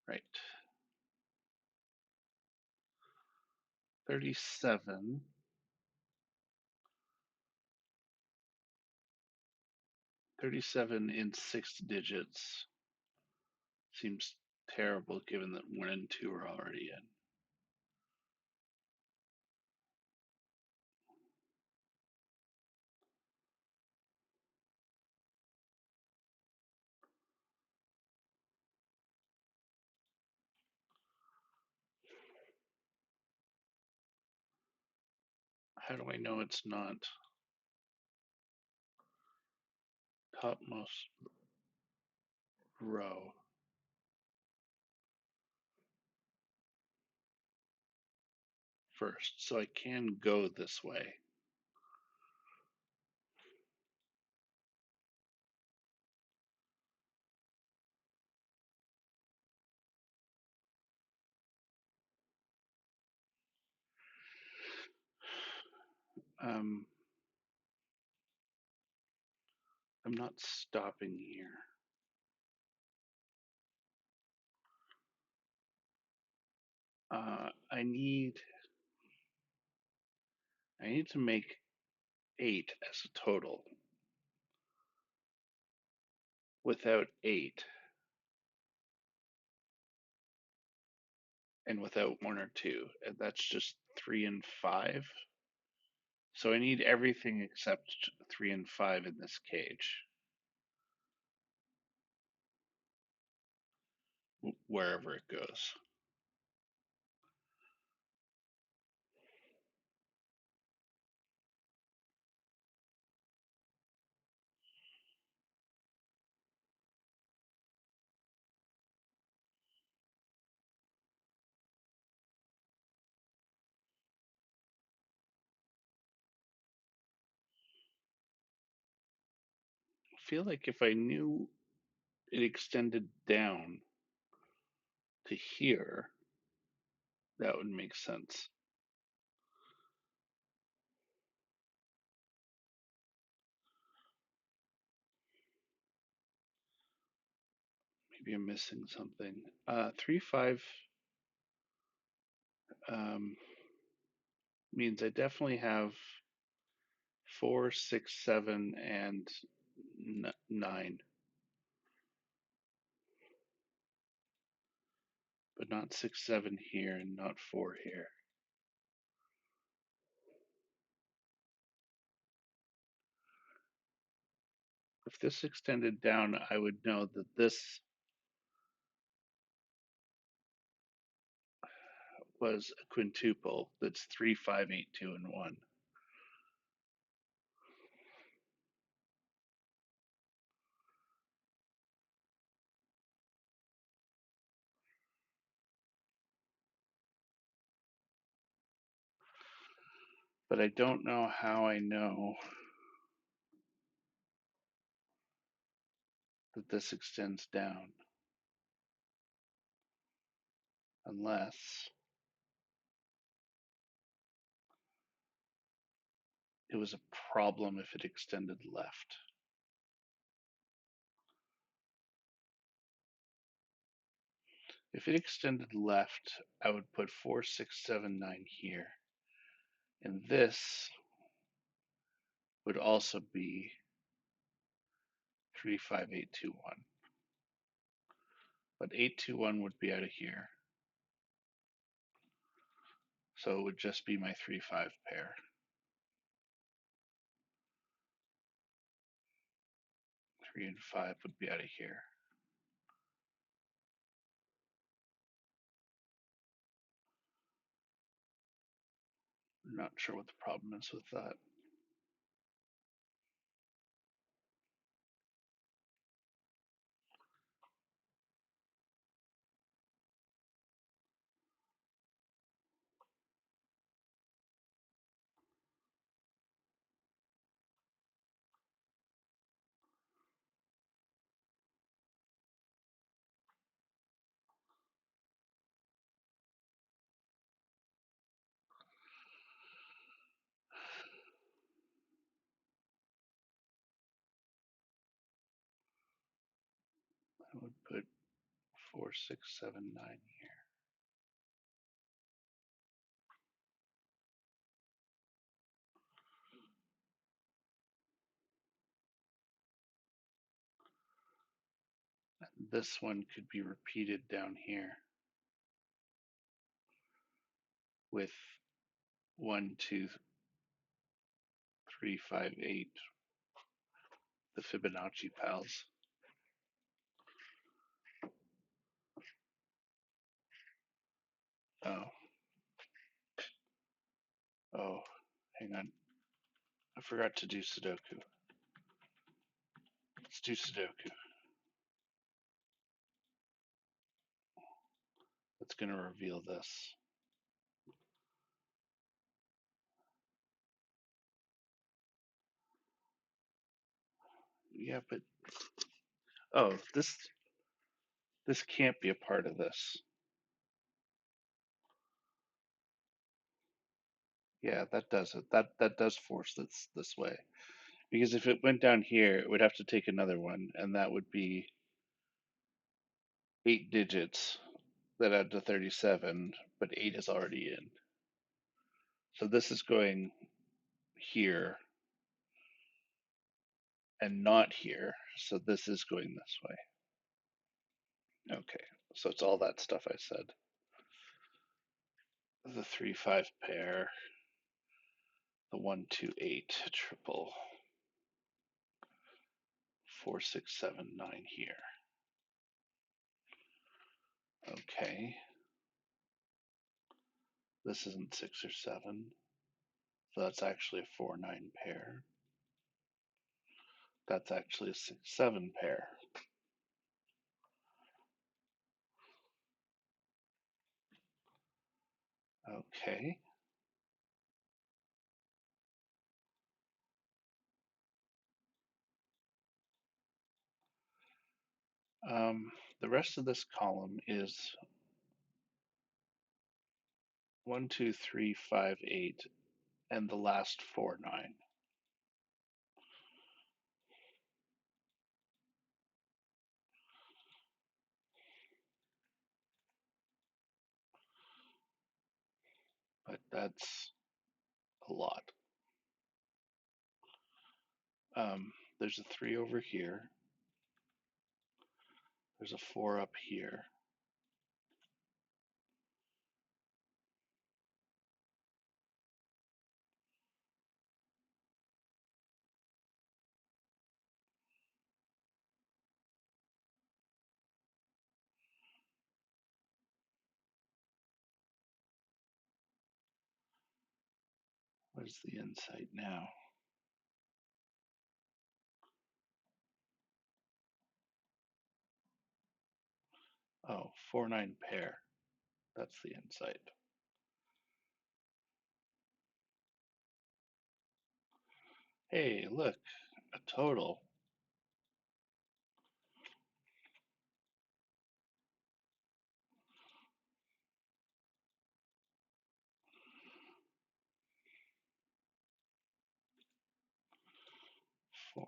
Right. 37. 37 in 6 digits seems terrible given that 1 and 2 are already in. How do I know it's not topmost row? First, so I can go this way. Um, I'm not stopping here. I need to make 8 as a total. Without 8 and without 1 or 2, and that's just 3 and 5. So I need everything except 3 and 5 in this cage, wherever it goes. I feel like if I knew it extended down to here, that would make sense. Maybe I'm missing something. 3, 5 um, means I definitely have 4, 6, 7, and 9. but not 6, 7 here and not 4 here. If this extended down, I would know that this was a quintuple that's 3, 5, 8, 2, and 1. But I don't know how I know that this extends down unless it was a problem if it extended left. If it extended left, I would put 4, 6, 7, 9 here. And this would also be 3, 5, 8, 2, 1. But 8, 2, 1 would be out of here. So it would just be my 3, 5 pair. Three and 5 would be out of here. I'm not sure what the problem is with that. I would put 4, 6, 7, 9 here. And this one could be repeated down here with 1, 2, 3, 5, 8, the Fibonacci pals. Oh, oh, hang on. I forgot to do Sudoku. Let's do Sudoku. That's going to reveal this. Yeah, but oh, this can't be a part of this. Yeah, that does it. That does force this way. Because if it went down here, it would have to take another one, and that would be 8 digits that add to 37, but 8 is already in. So this is going here and not here. So this is going this way. Okay, so it's all that stuff I said. The 3, 5 pair, the 1, 2, 8 triple, 4, 6, 7, 9 here. Okay. This isn't 6 or 7. So that's actually a 4, 9 pair. That's actually a 6, 7 pair. Okay. The rest of this column is 1, 2, 3, 5, 8, and the last 4, 9. But that's a lot. There's a 3 over here. There's a 4 up here. What is the insight now? Oh, 4-9 pair. That's the insight. Hey, look, a total. Four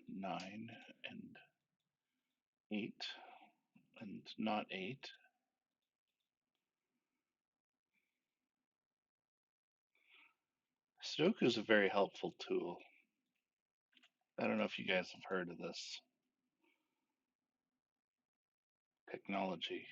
and 9 and 8 and not 8. Sudoku is a very helpful tool. I don't know if you guys have heard of this technology.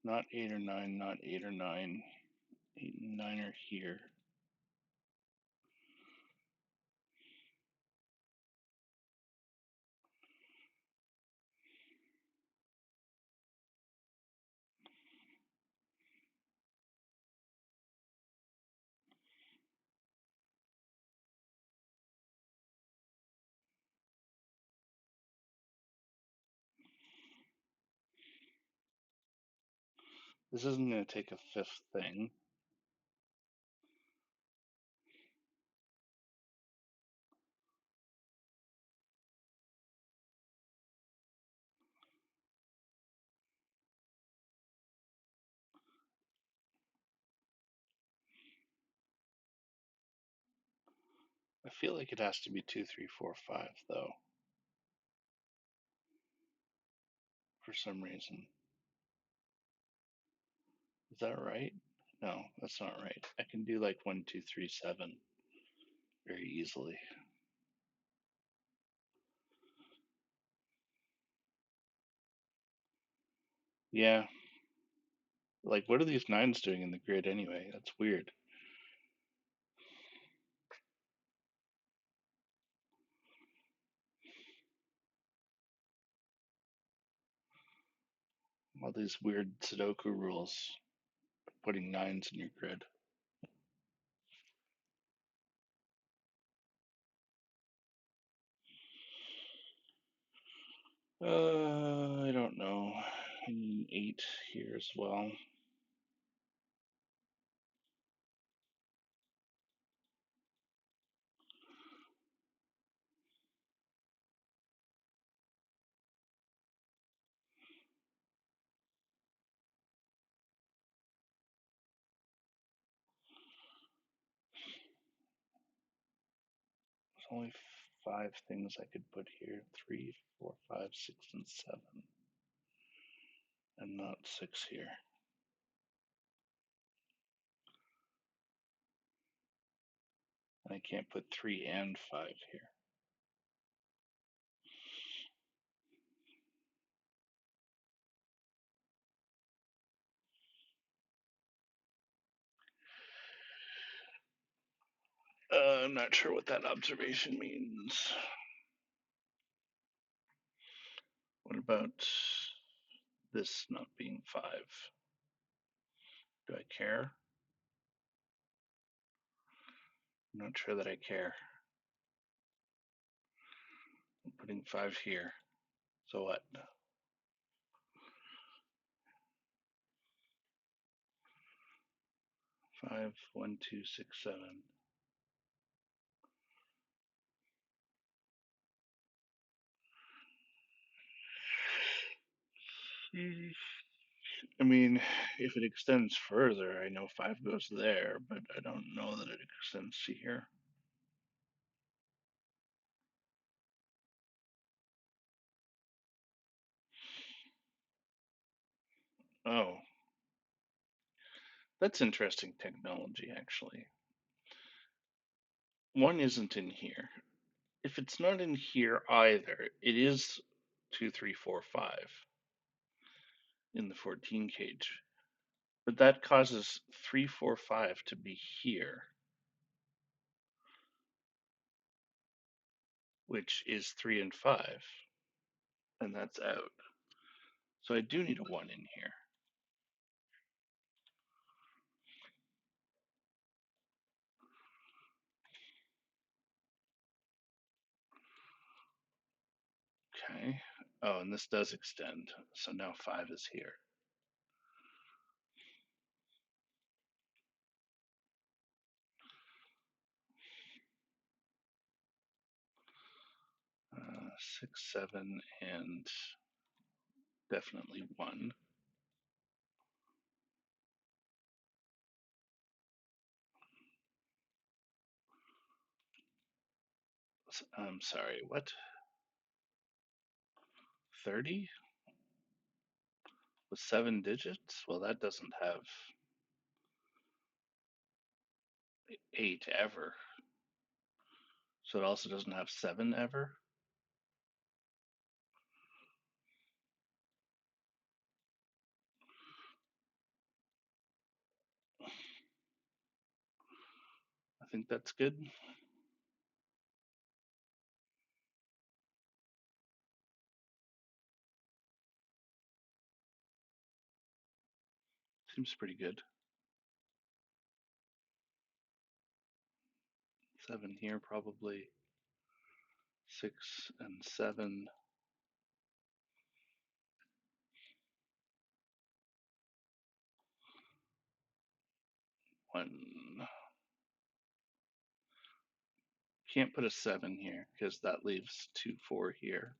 Not 8 or 9, not 8 or 9. 8 and 9 are here. This isn't going to take a fifth thing. I feel like it has to be 2, 3, 4, 5, though, for some reason. Is that right? No, that's not right. I can do like 1, 2, 3, 7 very easily. Yeah. Like, what are these 9s doing in the grid anyway? That's weird. All these weird Sudoku rules putting 9s in your grid. I don't know. I need an 8 here as well. There's only 5 things I could put here. 3, 4, 5, 6, and 7. And not 6 here. And I can't put 3 and 5 here. I'm not sure what that observation means. What about this not being 5? Do I care? I'm not sure that I care. I'm putting 5 here. So what? 5, 1, 2, 6, 7. I mean, if it extends further, I know 5 goes there, but I don't know that it extends to here. Oh, that's interesting technology, actually. 1 isn't in here. If it's not in here either, it is 2, 3, 4, 5 in the 14 cage. But that causes 3, 4, 5 to be here. which is 3 and 5, and that's out. So I do need a 1 in here. Okay. Oh, and this does extend, so now 5 is here. Uh, 6, 7, and definitely 1. I'm sorry, what? 30 with 7 digits? Well, that doesn't have 8 ever. So it also doesn't have 7 ever. I think that's good. Seems pretty good. 7 here, probably. 6 and 7. 1. Can't put a 7 here because that leaves 2, 4 here.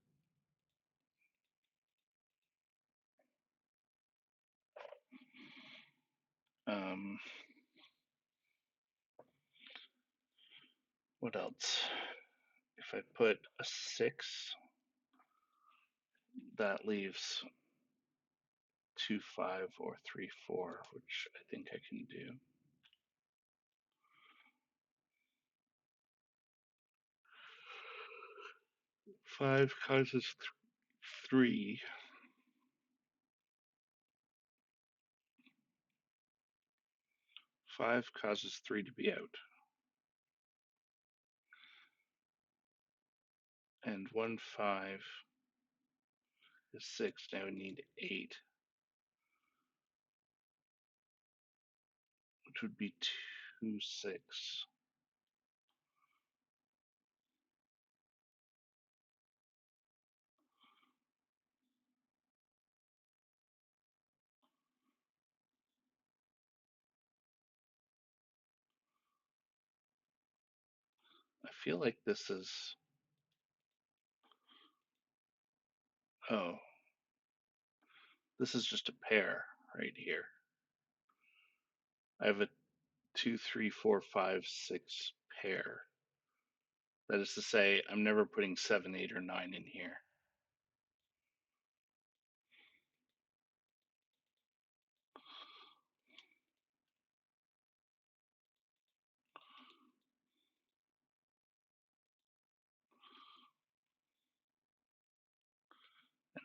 What else? If I put a 6, that leaves 2, 5, or 3, 4, which I think I can do. Five causes 3. 5 causes 3 to be out. And 1, 5 is 6. Now we need 8, which would be 2, 6. I feel like this is. Oh, this is just a pair right here. I have a 2, 3, 4, 5, 6 pair. That is to say, I'm never putting 7, 8, or 9 in here.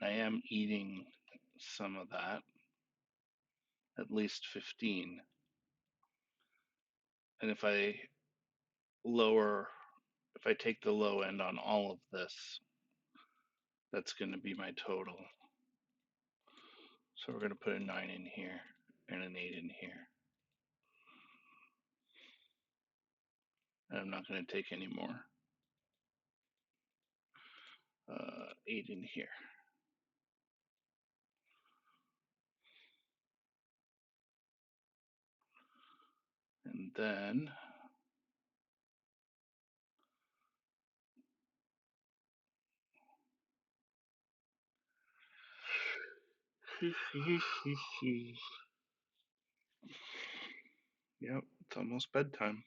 And I am eating some of that, at least 15. And if I take the low end on all of this, that's going to be my total. So we're going to put a 9 in here and an 8 in here. And I'm not going to take any more. 8 in here. And then yep, it's almost bedtime.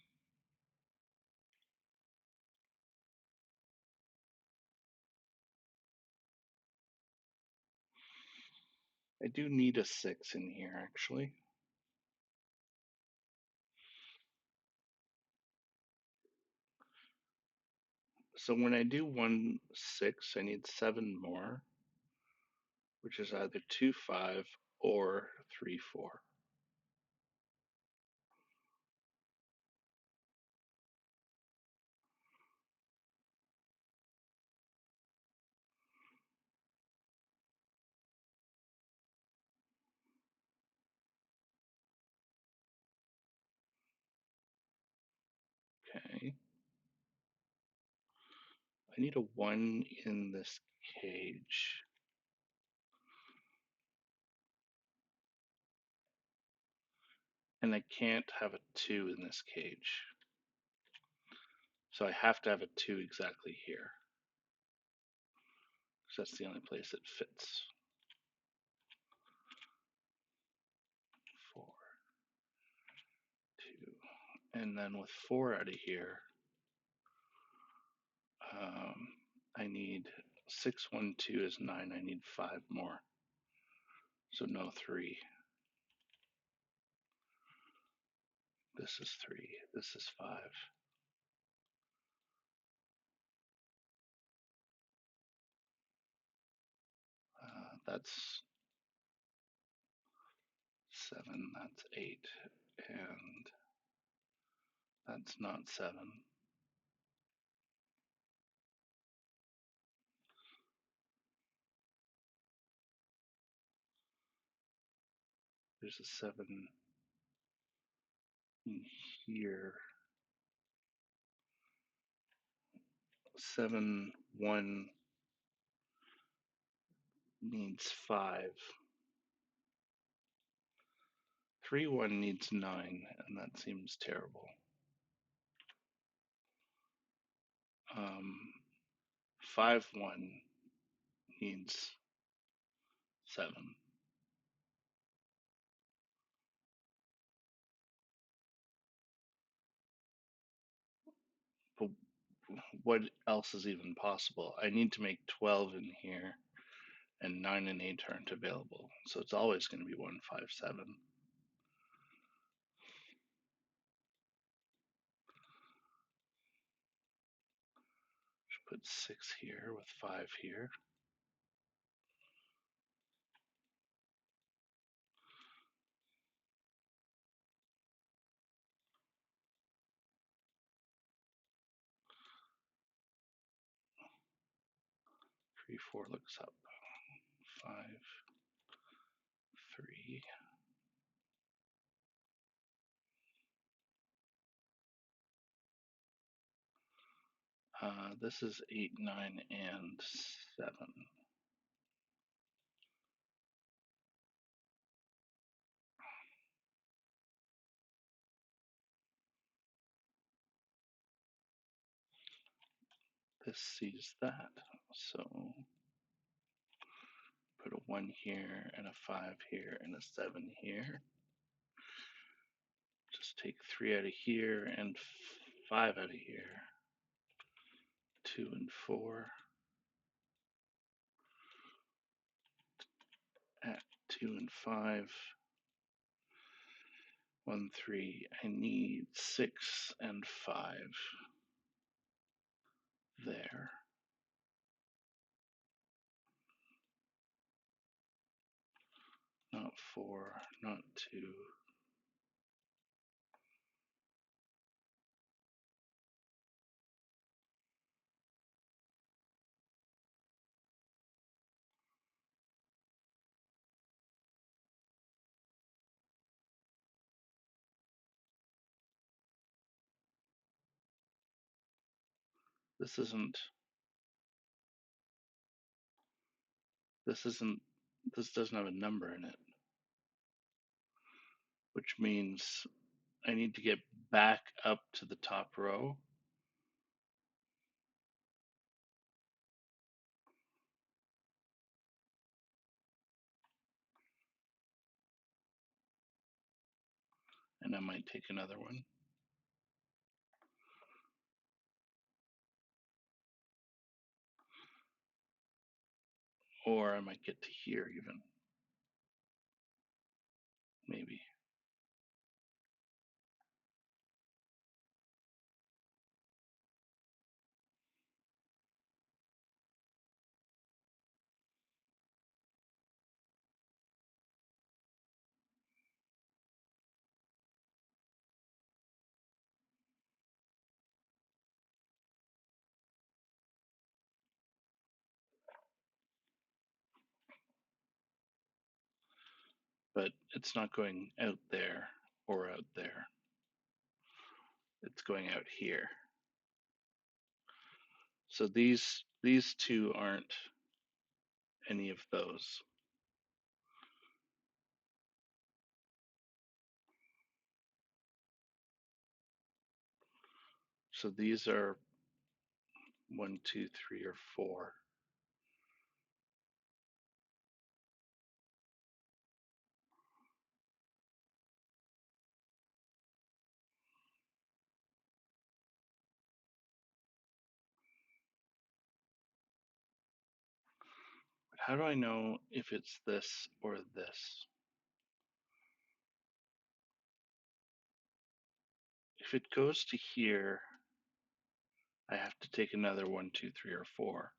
I do need a 6 in here, actually. So when I do 1, 6, I need 7 more, which is either 2, 5 or 3, 4. I need a 1 in this cage. And I can't have a 2 in this cage. So I have to have a 2 exactly here. Because that's the only place it fits. 4, 2. And then with 4 out of here, I need 6, 1, 2 is 9. I need 5 more. So no 3. This is 3. This is 5. That's 7. That's 8. And that's not 7. There's a 7 in here. 7, 1 needs 5. 3, 1 needs 9, and that seems terrible. 5, 1 needs 7. But what else is even possible? I need to make 12 in here, and 9 and 8 aren't available. So it's always going to be 1, 5, 7. Put 6 here with 5 here. Three, 4 looks up. 5, 3. This is 8, 9, and 7. This sees that. So put a 1 here, and a 5 here, and a 7 here. Just take 3 out of here, and 5 out of here. 2 and 4. At 2 and 5. 1, 3. I need 6 and 5. There. Not 4, not 2. This isn't, this doesn't have a number in it, which means I need to get back up to the top row. And I might take another one. Or I might get to here even. Maybe. But it's not going out there or out there. It's going out here. So these two aren't any of those. So these are 1, 2, 3, or 4. But how do I know if it's this or this? If it goes to here, I have to take another 1, 2, 3, or 4.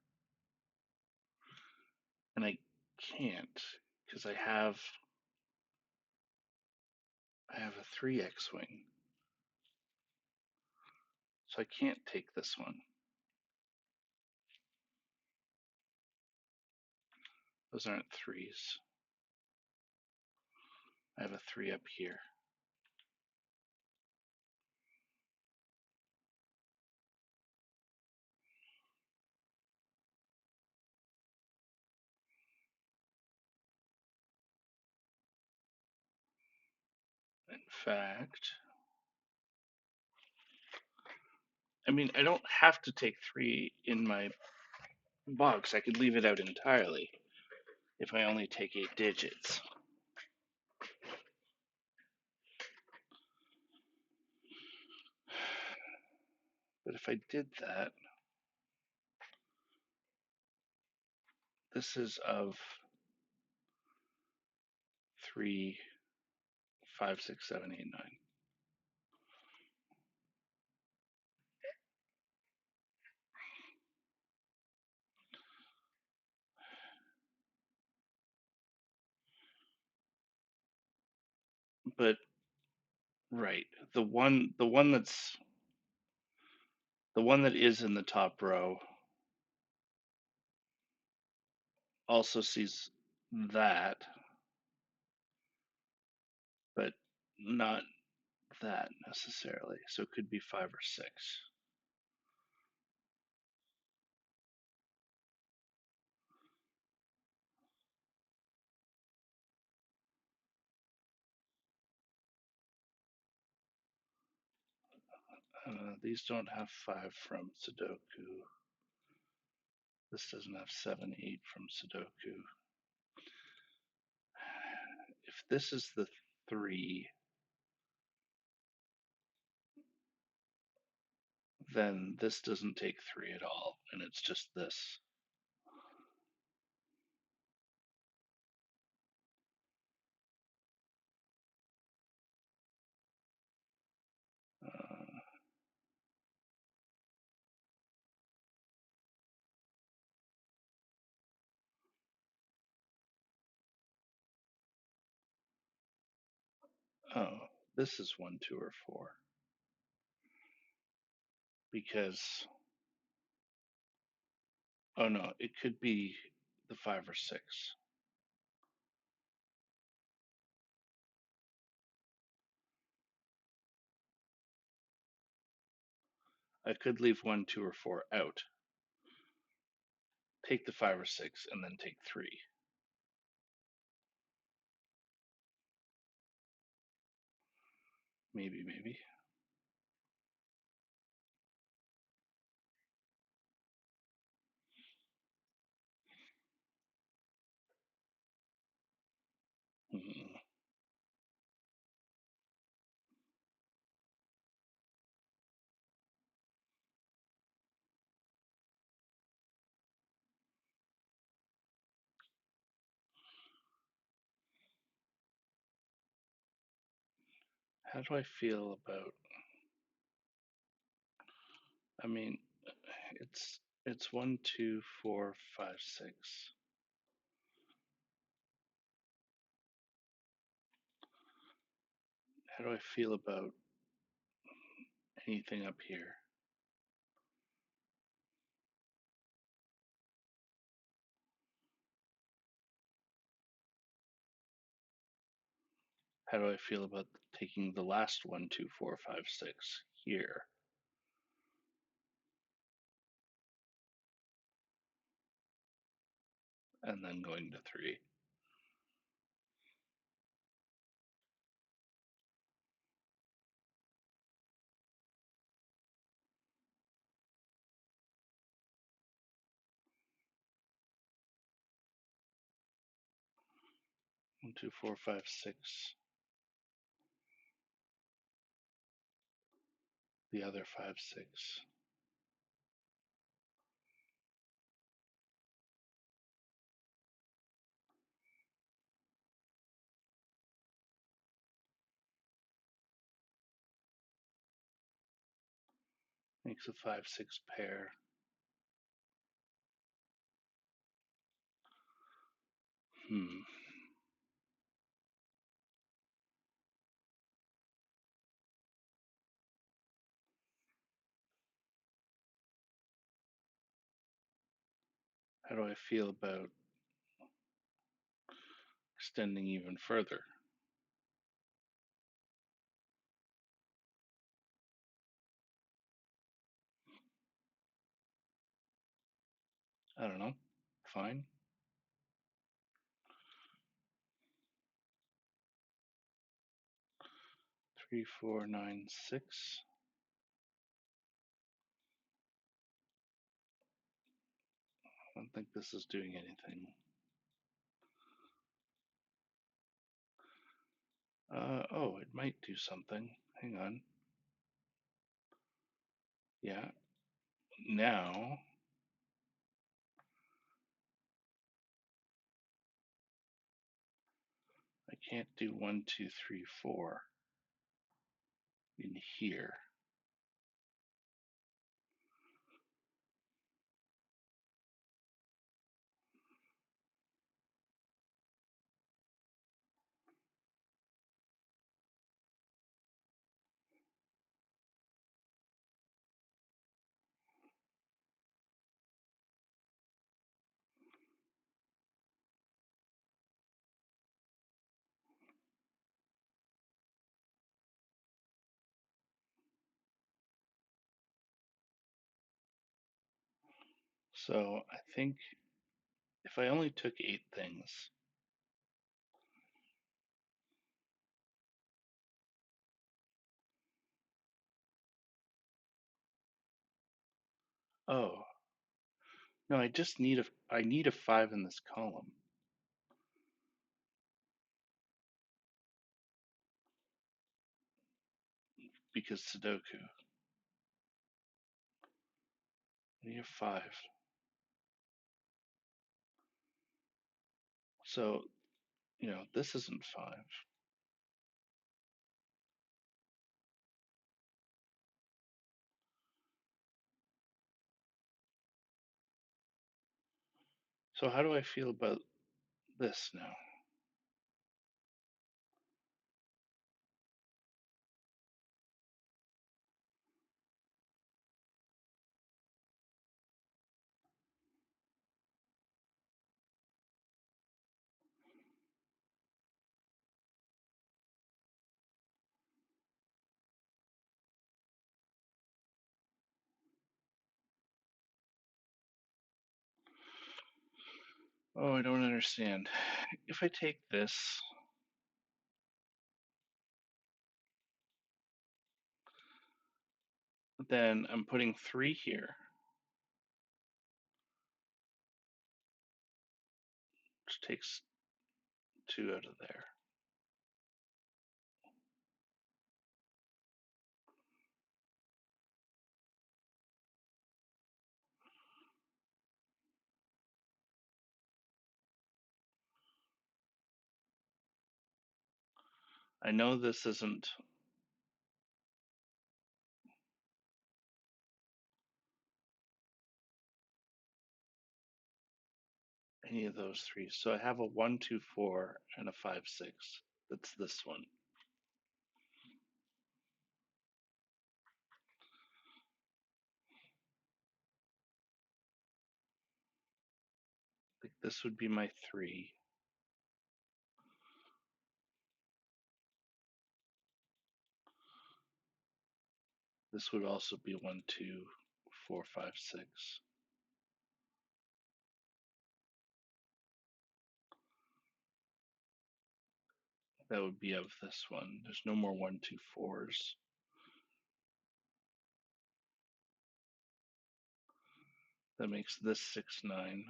And I can't because I have a 3 X-wing. So I can't take this one. Those aren't 3s. I have a 3 up here. In fact, I mean, I don't have to take 3 in my box. I could leave it out entirely if I only take 8 digits. But if I did that, this is of 3, 5, 6, 7, 8, 9. But right, the one that is in the top row also sees that, but not that necessarily. So it could be 5 or 6. These don't have 5 from Sudoku. This doesn't have 7, 8 from Sudoku. If this is the 3, then this doesn't take 3 at all, and it's just this. Uh, oh, this is 1, 2, or 4. Because, oh no, it could be the 5 or 6. I could leave 1, 2, or 4 out, take the 5 or 6, and then take 3. Maybe, maybe. Hmm. How do I feel about? I mean, it's 1, 2, 4, 5, 6. How do I feel about anything up here? How do I feel about taking the last 1, 2, 4, 5, 6 here? and then going to 3. 1, 2, 4, 5, 6. The other 5, 6. Makes a 5, 6 pair. Hmm. How do I feel about extending even further? I don't know. Fine. 3, 4, 9, 6. I don't think this is doing anything. Oh, it might do something. Hang on. Yeah. Now, I can't do 1, 2, 3, 4 in here. So I think if I only took 8 things, oh, no, I need a 5 in this column because Sudoku. I need a 5. So, this isn't 5. So how do I feel about this now? Oh, I don't understand. If I take this, then I'm putting 3 here, which takes 2 out of there. I know this isn't any of those 3. So I have a 1, 2, 4, and a 5, 6. That's this one. Like this would be my 3. This would also be 1, 2, 4, 5, 6. That would be of this one. There's no more 1, 2, 4s. That makes this 6, 9.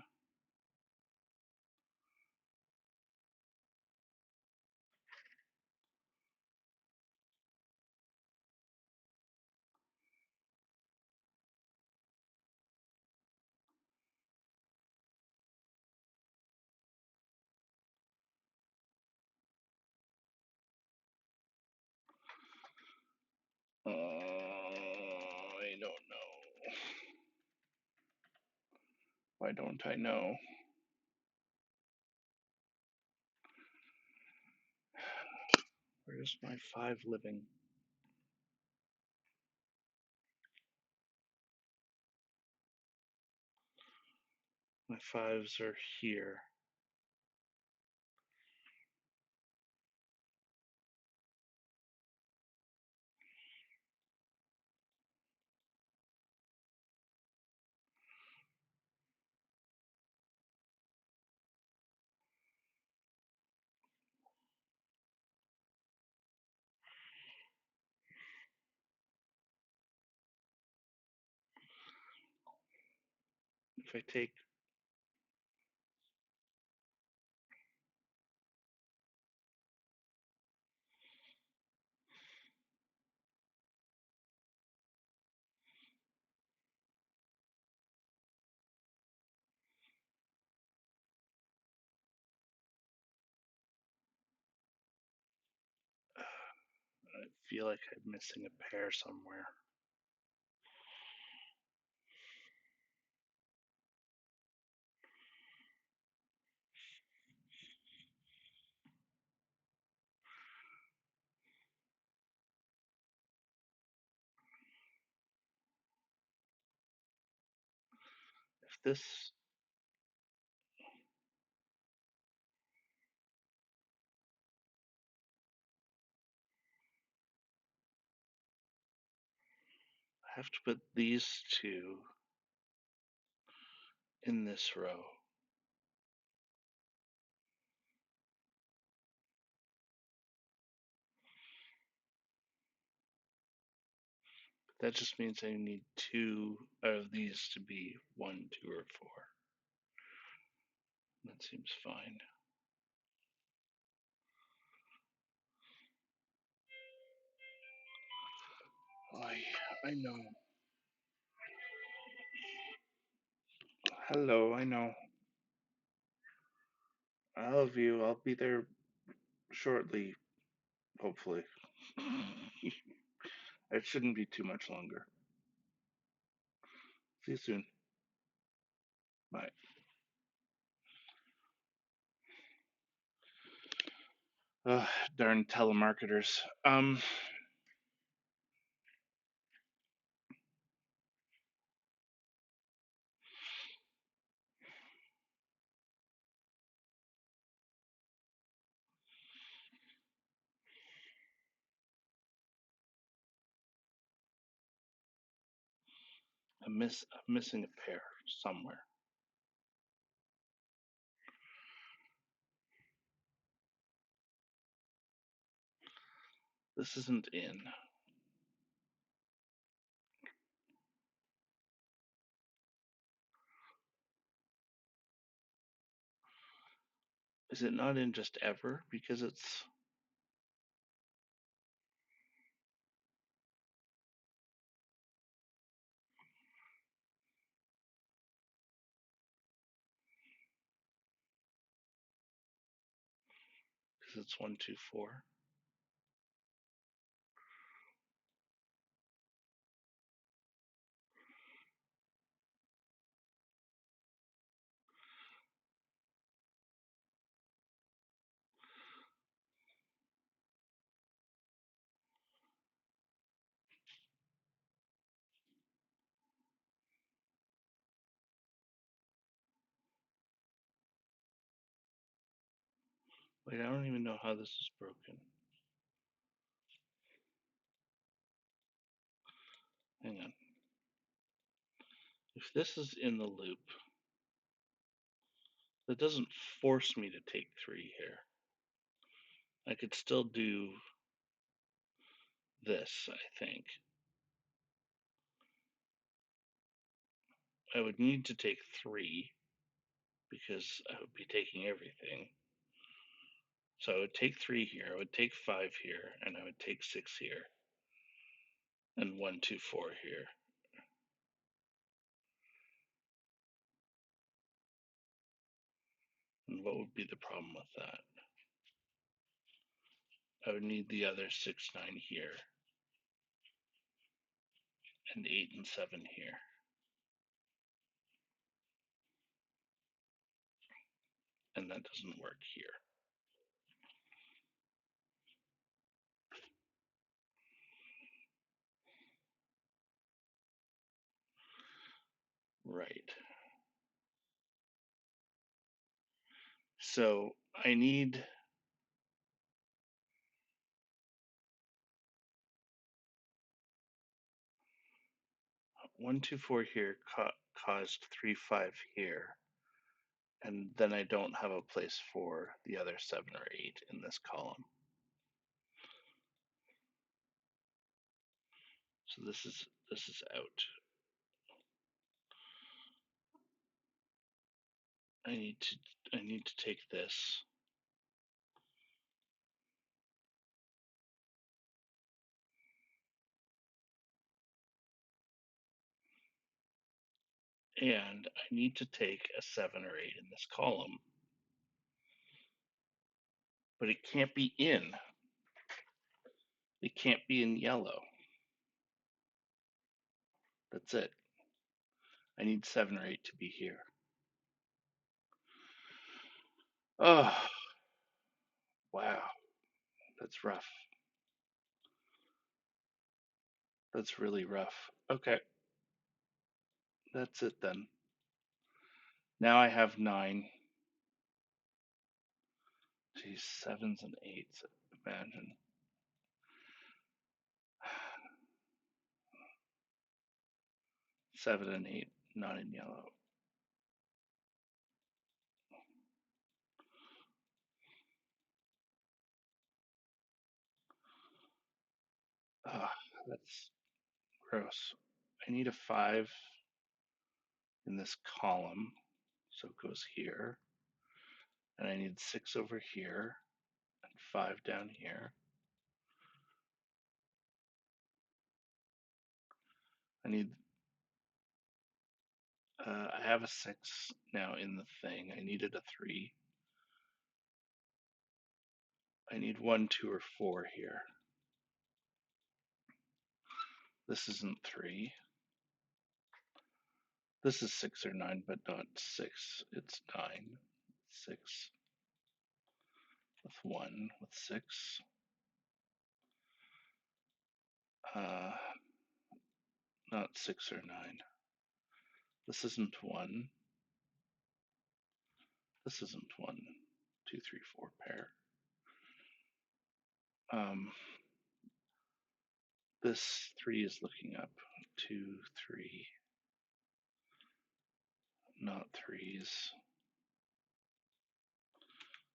I don't know. Why don't I know? Where's my 5 living? My 5s are here. If I take I feel like I'm missing a pair somewhere. If this I have to put these 2 in this row. That just means I need 2 of these to be 1, 2, or 4. That seems fine. I know. Hello, I know. I love you. I'll be there shortly, hopefully. It shouldn't be too much longer. See you soon. Bye. Ugh, darn telemarketers. I'm missing a pair somewhere. This isn't in. Is it not in just ever? Because it's because it's 1, 2, 4. Wait, I don't even know how this is broken. Hang on. If this is in the loop, that doesn't force me to take 3 here. I could still do this, I think. I would need to take 3 because I would be taking everything. So I would take 3 here, I would take 5 here, and I would take 6 here, and 1, 2, 4 here. And what would be the problem with that? I would need the other 6, 9 here, and 8 and 7 here. And that doesn't work here. Right. So I need 1, 2, 4 here, caused 3, 5 here, and then I don't have a place for the other 7 or 8 in this column. So this is out. I need to take this. And I need to take a 7 or 8 in this column. But it can't be in. It can't be in yellow. That's it. I need 7 or 8 to be here. Oh, wow. That's rough. That's really rough. Okay. That's it then. Now I have 9. Geez, 7s and 8s. Imagine. 7 and 8, not in yellow. Ah, that's gross. I need a 5 in this column, so it goes here. And I need 6 over here and 5 down here. I need. I have a 6 now in the thing. I needed a 3. I need 1, 2, or 4 here. This isn't 3. This is 6 or 9, but not 6. It's 9. 6 with 1 with 6. Uh, not 6 or 9. This isn't 1. This isn't 1, 2, 3, 4 pair. This 3 is looking up. 2, 3. Not 3s.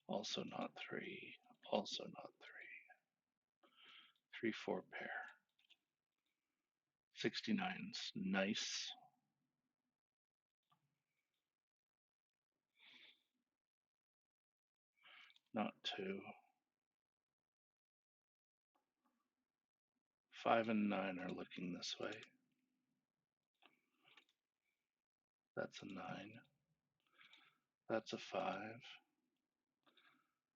Also not 3. Also not 3. 3, 4 pair. 69's nice. Not 2. 5 and 9 are looking this way. That's a 9. That's a 5.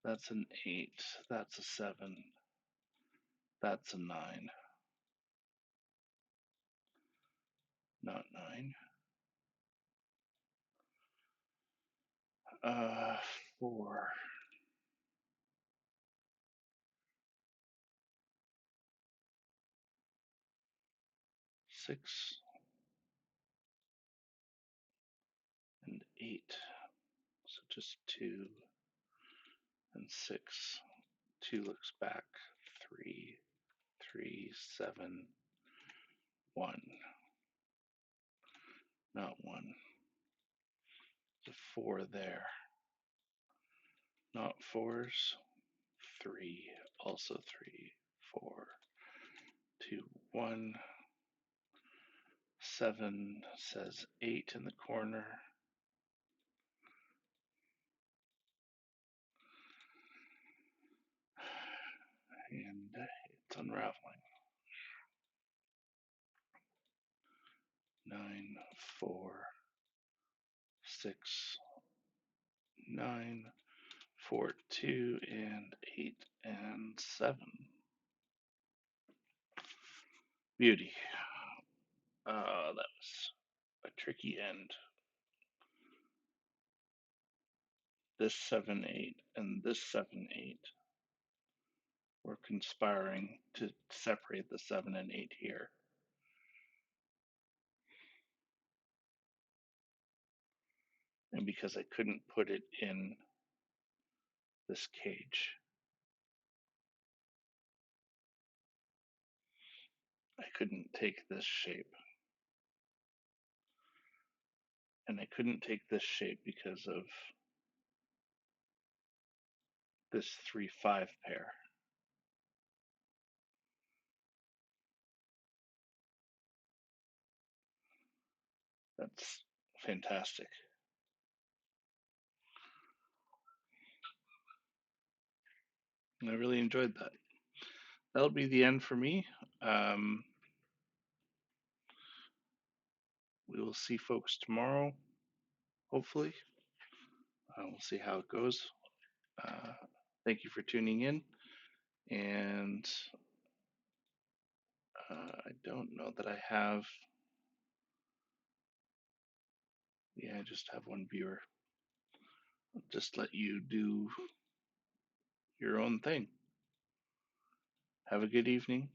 That's an 8. That's a 7. That's a 9. Not 9. 4. 6 and 8. So just 2 and 6. 2 looks back. 3, 3, 7, 1. Not 1. There's a 4 there. Not 4s. 3, also 3, 4, 2, 1. 7 says 8 in the corner. And it's unraveling. 9, 4, 6, 9, 4, 2, and 8, and 7. Beauty. That was a tricky end. This 7, 8, and this 7, 8 were conspiring to separate the 7 and 8 here. And because I couldn't put it in this cage, I couldn't take this shape. And I couldn't take this shape because of this 3, 5 pair. That's fantastic. I really enjoyed that. That'll be the end for me. We will see folks tomorrow, hopefully. We'll see how it goes. Thank you for tuning in. And I don't know that I have. Yeah, I just have one viewer. I'll just let you do your own thing. Have a good evening.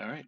All right.